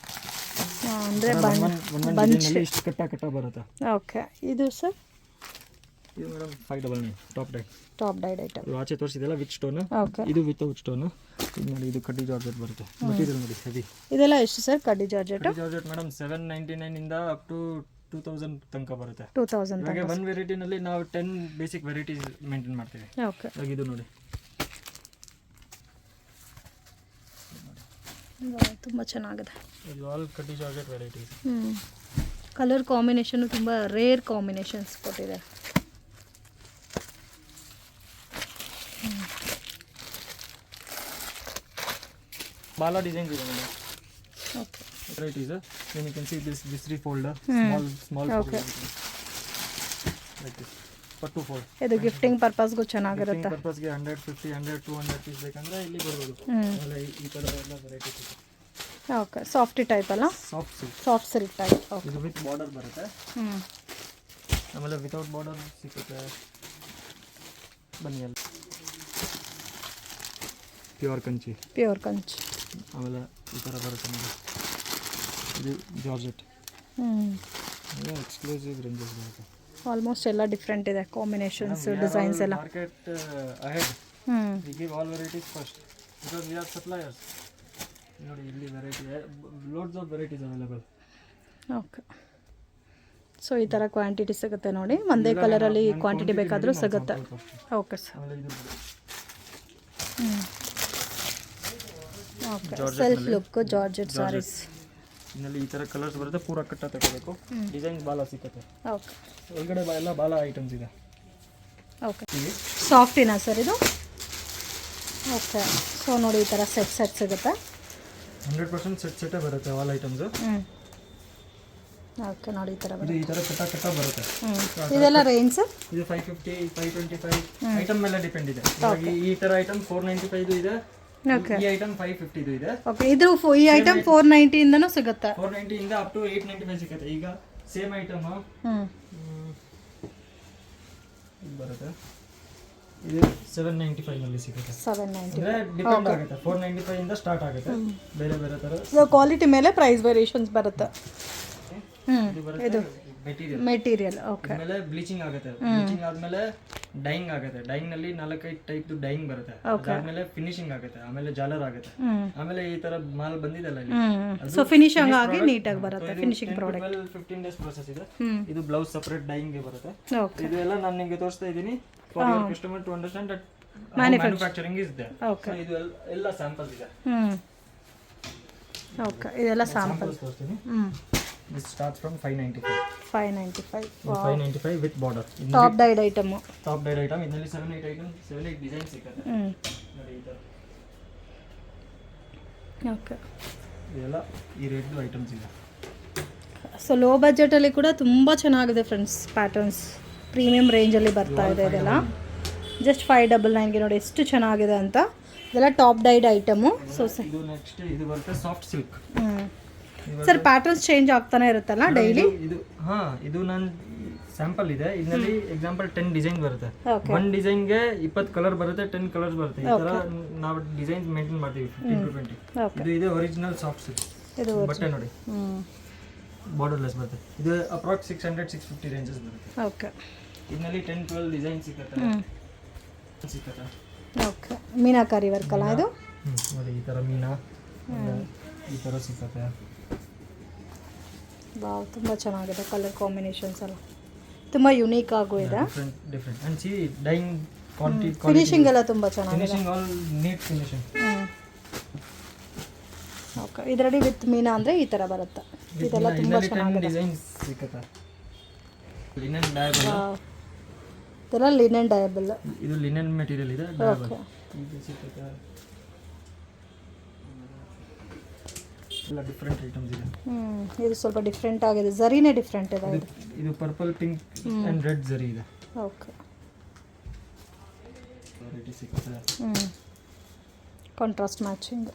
ಅಂದರೆ ಬಂಚ್ ಇಷ್ಟು ಕಟ್ಟ ಬರುತ್ತೆ. ಓಕೆ. ಇದು ಸರ್? ಇದು ಮೇಡಮ್ 599 ಟಾಪ್ ಡೈಡ್ ಐಟಮ್. ಇದು ಆಚೆ ತೋರಿಸಿದೆಲ್ಲ ವಿತ್ ಸ್ಟೋನ್. ಓಕೆ. ಇದು ವಿತೌಟ್ ಸ್ಟೋನ್. ಇದು ನೋಡಿ, ಇದು ಕಡ್ಡಿ ಜಾರ್ಜೆಟ್ ಬರುತ್ತೆ. ಮಟೀರಿಯಲ್ ನೋಡಿ ಹೆವಿ. ಇದೆಲ್ಲ ಎಷ್ಟು ಸರ್ ಕಡ್ಡಿ ಜಾರ್ಜೆಟ್? ಕಡ್ಡಿ ಜಾರ್ಜೆಟ್ ಮೇಡಮ್ 799 ಇಂದ ಅಪ್ ಟು 2000 ತನಕ ಬರುತ್ತೆ. 2000. ಇವಾಗ ಒಂದು ವೆರೈಟಿನಲ್ಲಿ ನಾವು 10 ಬೇಸಿಕ್ ವೆರೈಟೀಸ್ ಮೇಂಟೈನ್ ಮಾಡ್ತೀವಿ. ಓಕೆ. ಇವಾಗ ಇದು ನೋಡಿ, ತುಂಬ ಚೆನ್ನಾಗಿದೆ. ಇದು ಆಲ್ ಕಡ್ಡಿ ಜಾರ್ಜೆಟ್ ವೆರೈಟೀಸ್. ಕಲರ್ ಕಾಂಬಿನೇಷನ್ ತುಂಬ ರೇರ್ ಕಾಂಬಿನೇಷನ್ಸ್ ಕೊಟ್ಟಿದೆ. ಭಾಳ ಡಿಸೈನ್ಸ್ ಇದೆ madam. Okay. Varieties. Then you can see this 3 fold small okay. Like this for 2 fold. ಇದು ಗಿಫ್ಟಿಂಗ್ ಪರ್ಪಸ್ಗೂ ಚೆನ್ನಾಗಿರುತ್ತೆ. ಪರ್ಪಸ್ಗೆ 150 100 200 ಪೀಸ್ ಬೇಕಂದ್ರೆ ಇಲ್ಲಿ ಬರ್ಬೋದು. ಆಮೇಲೆ ಈ ಥರ ಎಲ್ಲ ವೆರೈಟೀಸ್ ಇದೆ. ಓಕೆ. ಸಾಫ್ಟಿ ಟೈಪ್ ಅಲ್ಲ? Soft silk type. ಓಕೆ. ಇದು ವಿತ್ ಬಾರ್ಡರ್ ಬರುತ್ತೆ. ಆಮೇಲೆ ವಿತೌಟ್ ಬಾರ್ಡರ್ ಸಿಗುತ್ತೆ. ಬನ್ನಿ ಅಲ್ಲಿ ಪ್ಯೂರ್ ಕಂಚಿ. ಆಮೇಲೆ ಈ ಥರ ಬರುತ್ತೆ ನೋಡಿ, ಇದು ಜಾರ್ಜೆಟ್. ಎಕ್ಸ್ಕ್ಲೂಸಿವ್ ರೇಂಜಸ್ ಬರುತ್ತೆ. ಆಲ್ಮೋಸ್ಟ್ ಎಲ್ಲ ಡಿಫ್ರೆಂಟ್ ಇದೆ ಕಾಂಬಿನೇಷನ್ಸ್, ಡಿಸೈನ್ಸ್ ಎಲ್ಲ. Market ahead. We give all varieties first because we are suppliers. ನೋಡಿ ಇಲ್ಲಿ variety loads of varieties available. Okay. So ಈ ಥರ ಕ್ವಾಂಟಿಟಿ ಸಿಗುತ್ತೆ ನೋಡಿ, ಒಂದೇ ಕಲರಲ್ಲಿ ಕ್ವಾಂಟಿಟಿ ಬೇಕಾದರೂ ಸಿಗುತ್ತೆ. Okay sir. ಆಮೇಲೆ ಇದು okay, self look georgette saris. ಇನ್ನಲ್ಲಿ ಈ ಥರ ಕಲರ್ಸ್ ಬರುತ್ತೆ, ಪೂರ ಕಟ್ಟ ತಗೋಬೇಕು. ಡಿಸೈನ್ಸ್ ಬಾಲ ಸಿಗುತ್ತೆ. ಓಕೆ, ಒಳಗಡೆ ಎಲ್ಲ ಬಾಲ ಐಟಮ್ಸ್ ಇದೆ. ಓಕೆ, ಸಾಫ್ಟಿನಾ ಸರ್ ಇದು? ಓಕೆ, ಸೊ ನೋಡಿ ಈ ಥರ ಸೆಟ್ ಸಿಗುತ್ತೆ. 100% ಸೆಟ್ಟೇ ಬರುತ್ತೆ ಆಲ್ ಐಟಮ್ಸು. ಓಕೆ, ನೋಡಿ ಈ ಥರ ಇದು ಈ ಥರ ಕಟ್ಟ ಬರುತ್ತೆ. ಇದೆಲ್ಲ ರೇಂಜ್ ಸರ್? ಇದು 550, 525 ಐಟಮ್ ಮೇಲೆ ಡಿಪೆಂಡ್ ಇದೆ. ಇವಾಗ ಈ ಥರ ಐಟಮ್ 495 ಇದೆ. ಓಕೆ, ಈ ಐಟಮ್ 550 ಇದೆ. ಓಕೆ, ಇದು ಈ ಐಟಮ್ 490 ಇಂದನೂ ಸಿಗುತ್ತೆ. 490 ಇಂದ ಅಪ್ ಟು 895 ಸಿಗುತ್ತೆ. ಈಗ ಸೇಮ್ ಐಟಮ್ ಇದು ಬರುತ್ತೆ, ಇದು 795 ನಲ್ಲಿ ಸಿಗುತ್ತೆ. 790 ಅಂದ್ರೆ ಡಿಪೆಂಡ್ ಆಗುತ್ತೆ. 495 ಇಂದ ಸ್ಟಾರ್ಟ್ ಆಗುತ್ತೆ. ಬೇರೆ ಬೇರೆ ತರ ಸೊ ಕ್ವಾಲಿಟಿ ಮೇಲೆ ಪ್ರೈಸ್ ವೇರಿಯೇಷನ್ಸ್ ಬರುತ್ತೆ. ಇದು ಮೆಟೀರಿಯಲ್. ಓಕೆ, ಆಮೇಲೆ ಬ್ಲೀಚಿಂಗ್ ಆಗುತ್ತೆ. ಬ್ಲೀಚಿಂಗ್ ಆದ್ಮೇಲೆ ಡೈಯಿಂಗ್ ಆಗುತ್ತೆ. ಡೈಯಿಂಗ್ ನಲ್ಲಿ 4-5 ಟೈಪ್ ಡೈಯಿಂಗ್ ಬರುತ್ತೆ. ಆಮೇಲೆ ಫಿನಿಶಿಂಗ್ ಆಗುತ್ತೆ, ಆಮೇಲೆ ಜಾಲರ್ ಆಗುತ್ತೆ. ಆಮೇಲೆ ಈ ತರ ಮಾಲ್ ಬಂದಿದೆಲ್ಲ ಇಲ್ಲಿ, ಸೊ ಫಿನಿಶಿಂಗ್ ಆಗಿ ನೀಟಾಗಿ ಬರುತ್ತೆ. ಫಿನಿಶಿಂಗ್ ಪ್ರಾಡಕ್ಟ್ 15 ಡೇಸ್ ಪ್ರೊಸೆಸ್ ಇದೆ. ಇದು ಬ್ಲೌಸ್ ಸಪರೇಟ್ ಡೈಯಿಂಗ್ ಗೆ ಬರುತ್ತೆ. ಓಕೆ, ಇದೆಲ್ಲ ನಾನು ನಿಮಗೆ ತೋರಿಸ್ತಾ ಇದ್ದೀನಿ for your customer to understand that manufacturing is there. Okay, ಇದು ಎಲ್ಲ ಸ್ಯಾಂಪಲ್ಸ್ ಇದೆ. ಓಕೆ, ಇದೆಲ್ಲ ಸ್ಯಾಂಪಲ್. ತೋರಿಸ್ತೀನಿ. This starts from 595. 595. 595 with border. Top dyed item. Top dyed item. ಇದರಲ್ಲಿ 7-8 ಐಟಮ್, 7-8 ಡಿಸೈನ್ ಸಿಗುತ್ತೆ. ನೋಡಿ ಈ ತರ. ಓಕೆ, ಇದೆಲ್ಲ ಈ ರೇಟ್ ಐಟಮ್ಸ್ ಇದೆ. ಸೊ ಲೋ ಬಜೆಟಲ್ಲಿ ಕೂಡ ತುಂಬ ಚೆನ್ನಾಗಿದೆ ಫ್ರೆಂಡ್ಸ್. ಪ್ಯಾಟರ್ನ್ಸ್ ಪ್ರೀಮಿಯಂ ರೇಂಜಲ್ಲಿ ಬರ್ತಾ ಇದೆ. ಇದೆಲ್ಲ ಜಸ್ಟ್ 599ಗೆ ನೋಡಿ ಎಷ್ಟು ಚೆನ್ನಾಗಿದೆ ಅಂತ. ಇದೆಲ್ಲ ಟಾಪ್ ಡೈಡ್ ಐಟಮು. ಸೊ ಇದು ನೆಕ್ಸ್ಟ್ ಇದು ಬರುತ್ತೆ soft silk. Sir patterns change ಆಗ್ತಾನೆ ಇರುತ್ತಲ್ಲ ಡೈಲಿ? ಇದು ಇದು ನಾನು ಸ್ಯಾಂಪಲ್ ಇದೆ. ಇದರಲ್ಲಿ ಎಕ್ಸಾಂಪಲ್ 10 ಡಿಸೈನ್ ಬರುತ್ತೆ. Okay. ಒಂದು ಡಿಸೈನ್ಗೆ 20 ಕಲರ್ ಬರುತ್ತೆ, 10 ಕಲರ್ಸ್ ಬರುತ್ತೆ. ಈ ತರ ನಾವು ಡಿಸೈನ್ ಮೇಂಟೈನ್ ಮಾಡ್ತೀವಿ 15 to 20. Okay. ಇದು ಇದೆ ಒರಿಜಿನಲ್ ಸಾಫ್ಟ್ ಸಿಲ್ಕ್. ಇದು ಬಟ್ಟೆ ನೋಡಿ ಬಾರ್ಡರ್ಲೆಸ್ ಬರುತ್ತೆ. ಇದು ಅಪ್ರಾಕ್ಸ್ 600-650 ರೇಂಜಸ್ ಬರುತ್ತೆ. ಓಕೆ, ಇದರಲ್ಲಿ 10-12 ಡಿಸೈನ್ ಸಿಗುತ್ತೆ. ಓಕೆ, ಮೀನಾಕಾರಿ ವರ್ಕ್ ಅಲ್ಲ ಇದು? ನೋಡಿ ಈ ತರ ಮೀನಾ ಈ ತರ ಸಿಗುತ್ತೆ. ವಾವ್, ತುಂಬ ಚೆನ್ನಾಗಿದೆ. ಕಲರ್ ಕಾಂಬಿನೇಷನ್ಸ್ ಎಲ್ಲ ತುಂಬ ಯುನೀಕ್ ಆಗು ಇದೆ. Different and see dyeing quality, finishing ಎಲ್ಲ ತುಂಬ ಚೆನ್ನಾಗಿದೆ. Finishing all neat finishing. Okay, ಇದರಲ್ಲಿ ವಿತ್ ಮೀನಾ ಅಂದರೆ ಈ ಥರ ಬರುತ್ತೆ. ಇದೆಲ್ಲ ತುಂಬ ಚೆನ್ನಾಗಿದೆ. ಡಿಸೈನ್ ಸಿಗುತ್ತೆ. Linen dyeable. ಇದೆಲ್ಲ ಲಿನನ್ ಡಯಬಲ್. ಇದು ಲಿನನ್ ಮೆಟೀರಿಯಲ್ ಇದೆ. ಡಯಬಲ್ ಓಕೆ, ಇದು ಸಿಗುತ್ತೆ. ಎಲ್ಲ ಡಿಫರೆಂಟ್ ಐಟಮ್ಸ್ ಇದೆ. ಇದು ಸ್ವಲ್ಪ ಡಿಫ್ರೆಂಟ್ ಆಗಿದೆ. ಝರಿನೇ ಡಿಫ್ರೆಂಟ್ ಇದೆ ಇದು. ಇದು ಪರ್ಪಲ್, ಪಿಂಕ್ ಅಂಡ್ ರೆಡ್ ಝರಿ ಇದೆ. ಓಕೆ, ವೆರೈಟಿ ಸಿಗುತ್ತೆ. Contrast matching.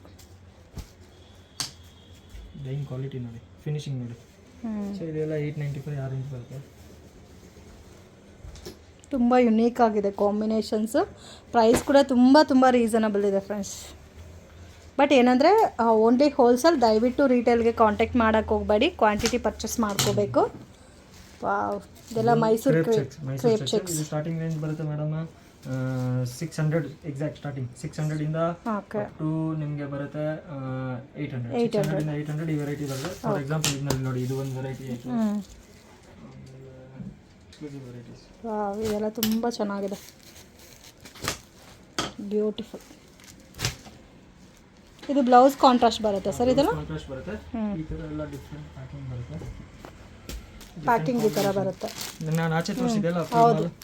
ಡೈಯಿಂಗ್ ಕ್ವಾಲಿಟಿ ನೋಡಿ, ಫಿನಿಶಿಂಗ್ ನೋಡಿ. ಸೊ ಇದೆಲ್ಲ 895 ಆ ರೇಂಜ್ ಬರುತ್ತೆ. ತುಂಬ ಯುನೀಕ್ ಆಗಿದೆ ಕಾಂಬಿನೇಷನ್ಸು. ಪ್ರೈಸ್ ಕೂಡ ತುಂಬ ರೀಸನಬಲ್ ಇದೆ ಫ್ರೆಂಡ್ಸ್. ಬಟ್ ಏನಂದರೆ ಓನ್ಲಿ ಹೋಲ್ಸೇಲ್. ದಯವಿಟ್ಟು ರೀಟೇಲ್ಗೆ ಕಾಂಟ್ಯಾಕ್ಟ್ ಮಾಡೋಕ್ಕೆ ಹೋಗಬೇಡಿ, ಕ್ವಾಂಟಿಟಿ ಪರ್ಚೇಸ್ ಮಾಡ್ಕೋಬೇಕು. ವಾವ್, ಇದೆಲ್ಲ ಮೈಸೂರು ಕ್ರೇಪ್ ಚೆಕ್ಸ್. ಇದು ಸ್ಟಾರ್ಟಿಂಗ್ ರೇಂಜ್ ಬರುತ್ತೆ ಮೇಡಮ್ 600 ಎಕ್ಸಾಕ್ಟ್ ಸ್ಟಾರ್ಟಿಂಗ್ 600 ಇಂದ ಓಕೆ ಟು ನಿಮಗೆ ಬರುತ್ತೆ 800. 600 ಇಂದ 800 ಈ ವೆರೈಟಿ ಬರುತ್ತೆ. ಫಾರ್ ಎಕ್ಸಾಂಪಲ್ ಇದರಲ್ಲಿ ನೋಡಿ, ಇದು ಒಂದು ವೆರೈಟಿ ಆಯಿತು. ವೆರೈಟೀಸ್. ವಾವ್, ಇದೆಲ್ಲ ತುಂಬ ಚೆನ್ನಾಗಿದೆ. ಬ್ಯೂಟಿಫುಲ್. ಇದು ಬ್ಲೌಸ್ ಕಾಂಟ್ರಾಸ್ಟ್ ಬರುತ್ತೆ ಸರ್? ಇದೆಲ್ಲ ಕಾಂಟ್ರಾಸ್ಟ್ ಬರುತ್ತೆ. ಈ ಥರ ಎಲ್ಲ ಡಿಫರೆಂಟ್ ಪ್ಯಾಕಿಂಗ್ ಬರುತ್ತೆ. ಪ್ಯಾಕಿಂಗ್ ಈ ಥರ ಬರುತ್ತೆ. ನಾನು ಆಚೆ ತೋರಿಸಿದೆಲ್ಲ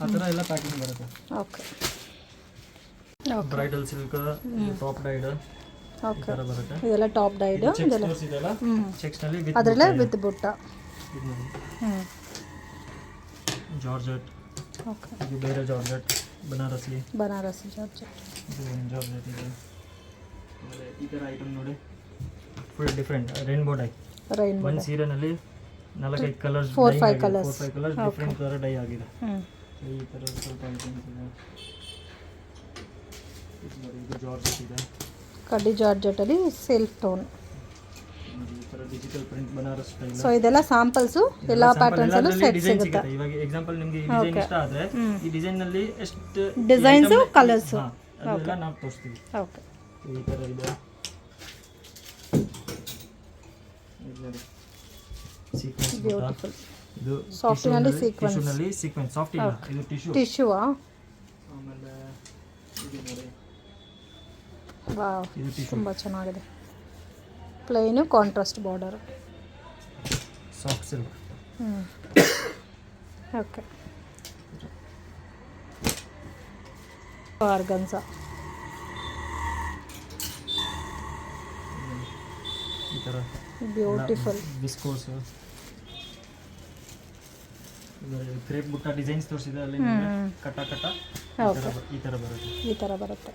ಆ ಥರ ಎಲ್ಲ ಪ್ಯಾಕಿಂಗ್ ಬರುತ್ತೆ. Okay, bridal silk, top died okay, ಈ ಥರ ಬರುತ್ತೆ. ಇದೆಲ್ಲ ಟಾಪ್ ಡೈಡ್. ಇದೆಲ್ಲ ತೋರಿಸಿದೆಲ್ಲ ಚೆಕ್ಸ್ನಲ್ಲಿ ವಿತ್ ಅದರಲ್ಲೇ ವಿತ್ ಬುಟ್ಟ. ಇದು ನೋಡಿ ಜಾರ್ಜೆಟ್. ಓಕೆ, ಇದು ಬೇರೆ ಜಾರ್ಜೆಟ್, ಬನಾರಸಿ ಜಾರ್ಜೆಟ್. ಇದು ಒಂದು ಜಾರ್ಜೆಟ್ ಇದೆ. ಆಮೇಲೆ ಈ ಥರ ಐಟಮ್ ನೋಡಿ, ಫುಲ್ ಡಿಫ್ರೆಂಟ್ ರೇನ್ಬೋ ಡೈ. ಒಂದು ಸೀರೆನಲ್ಲಿ 4-5 ಕಲರ್ಸ್, 4-5 ಕಲರ್ಸ್ ಡಿಫ್ರೆಂಟ್ ಥರ ಡೈ ಆಗಿದೆ. ಈ ಥರ ಸ್ವಲ್ಪ ಐಟಮ್ಸ್ ಇದೆ. ಇದು ಜಾರ್ಜೆಟ್ ಇದೆ. ಕಡ್ಡಿ ಜಾರ್ಜೆಟಲ್ಲಿ ಸೆಲ್ಫ್ ಟೋನ್. ಈ ಥರ digital print Banaras style. So ಇದೆಲ್ಲ ಸ್ಯಾಂಪಲ್ಸು. ಎಲ್ಲ ಪ್ಯಾಟರ್ನ್ಸ್ ಅಲ್ಲೂ ಸೆಟ್ ಸಿಗುತ್ತೆ. ಇವಾಗ ಎಕ್ಸಾಂಪಲ್ ನಿಮಗೆ ಈ ಡಿಸೈನ್ ಇಷ್ಟ ಆದರೆ ಈ ಡಿಸೈನ್ ನಲ್ಲಿ ಎಷ್ಟು ಡಿಸೈನ್ಸು, ಕಲರ್ಸು ಅದೆಲ್ಲ ನಾವು ತೋರಿಸ್ತೀವಿ. ಓಕೆ, ಈ ಥರ ಇದೆ. Sequence beautiful. ಇದು ಸಾಫ್ಟಿನಲ್ಲಿ ಸೀಕ್ವೆನ್ಸ್, ಟಿಶ್ಯೂನಲ್ಲಿ ಸೀಕ್ವೆನ್ಸ್, ಸಾಫ್ಟ್ ಇಲ್ಲ ಇದು ಟಿಶ್ಯೂ. ಟಿಶ್ಯೂವಾ? ಆಮೇಲೆ ಇದು ನೋಡಿ ವಾವ್, ಇದು ಟಿಶ್ಯೂ, ತುಂಬ ಚೆನ್ನಾಗಿದೆ. Plain contrast border. Soft silk. Okay. Organza ಈ ಥರ ಬ್ಯೂಟಿಫುಲ್. ವಿಸ್ಕೋಸ್ ಕ್ರೇಪ್ ಬುಟ್ಟ ಡಿಸೈನ್ಸ್ ತೋರಿಸಿದೆ ಅಲ್ಲಿ ಕಟ್ಟ ಕಟ್ಟ ಈ ಥರ ಬರುತ್ತೆ. ಈ ಥರ ಬರುತ್ತೆ.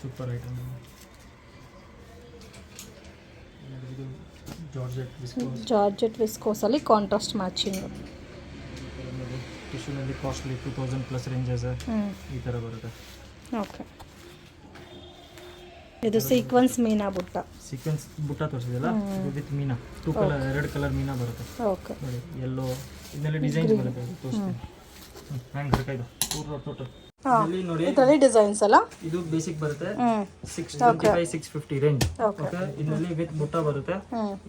Super item. ಇದು ಜಾರ್ಜೆಟ್ ವಿಸ್ಕೋಸ್, ಜಾರ್ಜೆಟ್ ವಿಸ್ಕೋಸಲ್ಲಿ ಕಾಂಟ್ರಾಸ್ಟ್ ಮ್ಯಾಚಿಂಗ್. ಟಿಶ್ಯೂನಲ್ಲಿ ಕಾಸ್ಟ್ಲಿ 2000 ಪ್ಲಸ್ ರೇಂಜಸ್ ಈ ಥರ ಬರುತ್ತೆ. ಓಕೆ. ಇದು ಸೀಕ್ವೆನ್ಸ್ ಮೀನಾ ಬುಟ್ಟ. ಸೀಕ್ವೆನ್ಸ್ ಬುಟ್ಟ ತೋರಿಸಿದೆಲ್ಲ ವಿತ್ ಮೀನಾ, 2 ಕಲರ್ 2 ಕಲರ್ ಮೀನಾ ಬರುತ್ತೆ ಓಕೆ. ನೋಡಿ, ಯೆಲ್ಲೋ ಇದರಲ್ಲಿ ಡಿಸೈನ್ಸ್ ಬರುತ್ತೆ ತೋರಿಸ್ತೀನಿ. ಹ್ಯಾಂಗ್ ಬೇಕಾಯ್ತು ಪೂರ ಟೋಟಲ್ ಇಲ್ಲಿ ನೋಡಿ. ಇದರಲ್ಲಿ ಡಿಸೈನ್ಸ್ ಅಲ್ಲ, ಇದು ಬೇಸಿಕ್ ಬರುತ್ತೆ 625 650 ರೇಂಜ್. ಓಕೆ, ಇದರಲ್ಲಿ ವಿತ್ ಬುಟ್ಟ ಬರುತ್ತೆ.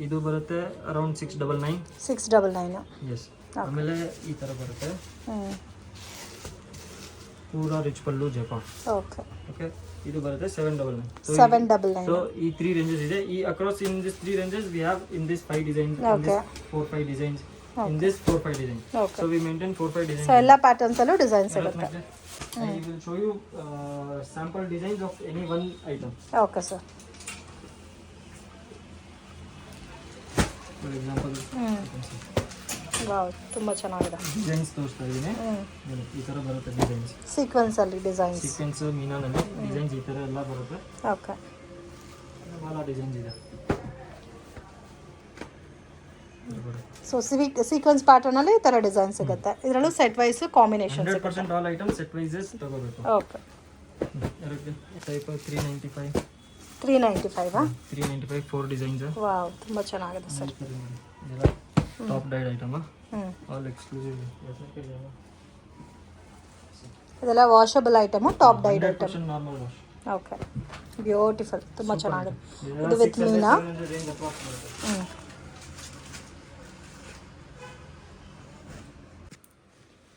ಇದು ಬರುತ್ತೆ ಅರೌಂಡ್ 699. 699. ಎಸ್. ಆಮೇಲೆ ಈ ತರ ಬರುತ್ತೆ ಪೂರಾ ರಿಚ್ ಪಲ್ಲು ಜೈಪಾನ್. ಓಕೆ. ಓಕೆ, ಇದು ಬರುತ್ತೆ 799. 799. ಸೊ ಈ 3 ರೇಂಜಸ್ ಇದೆ. ಈ across in this 3 ranges we have in this 5 designs, in this 4-5 designs, in this 4-5 designs. So we maintain 4-5 designs. So ಎಲ್ಲ ಪ್ಯಾಟರ್ನ್ಸ್ ಅಲ್ಲೂ ಡಿಸೈನ್ಸ್ ಇರುತ್ತೆ. I will show you sample designs of any one item. Okay sir. For example, wow, ತುಂಬ ಚೆನ್ನಾಗಿದೆ. Designs ತೋರಿಸ್ತಾ ಇದ್ದೀನಿ. ಈ ಥರ ಬರುತ್ತೆ ಡಿಸೈನ್ಸ್. ಸೀಕ್ವೆನ್ಸ್ ಅಲ್ಲಿ ಡಿಸೈನ್ಸ್, ಸೀಕ್ವೆನ್ಸ್ ಮೀನಾನಲ್ಲಿ ಡಿಸೈನ್ಸ್ ಈ ಥರ ಎಲ್ಲ ಬರುತ್ತೆ. ಓಕೆ. ಭಾಳ ಡಿಸೈನ್ಸ್ ಇದೆ. ಸೊ ಸೀಕ್ವೆನ್ಸ್ ಪ್ಯಾಟರ್ನ್ ಅಲ್ಲಿ ಈ ಥರ ಡಿಸೈನ್ ಸಿಗುತ್ತೆ. ಇದರಲ್ಲೂ set wise combination 100% all items set ವೈಸಸ್ ತಗೋಬೇಕು. ಓಕೆ. ಟೈಪ್ 395. 395. 395 4 ಡಿಸೈನ್ಸ್. ವಾವ್, ತುಂಬ ಚೆನ್ನಾಗಿದೆ ಸರ್. ಇದೆಲ್ಲ top dyed item, all exclusive. ಇದೆಲ್ಲ washable item, top dyed item. 100% normal wash. Okay, beautiful, ತುಂಬ ಚೆನ್ನಾಗಿದೆ. ಇದು ವಿತ್ ಮೀನಾ.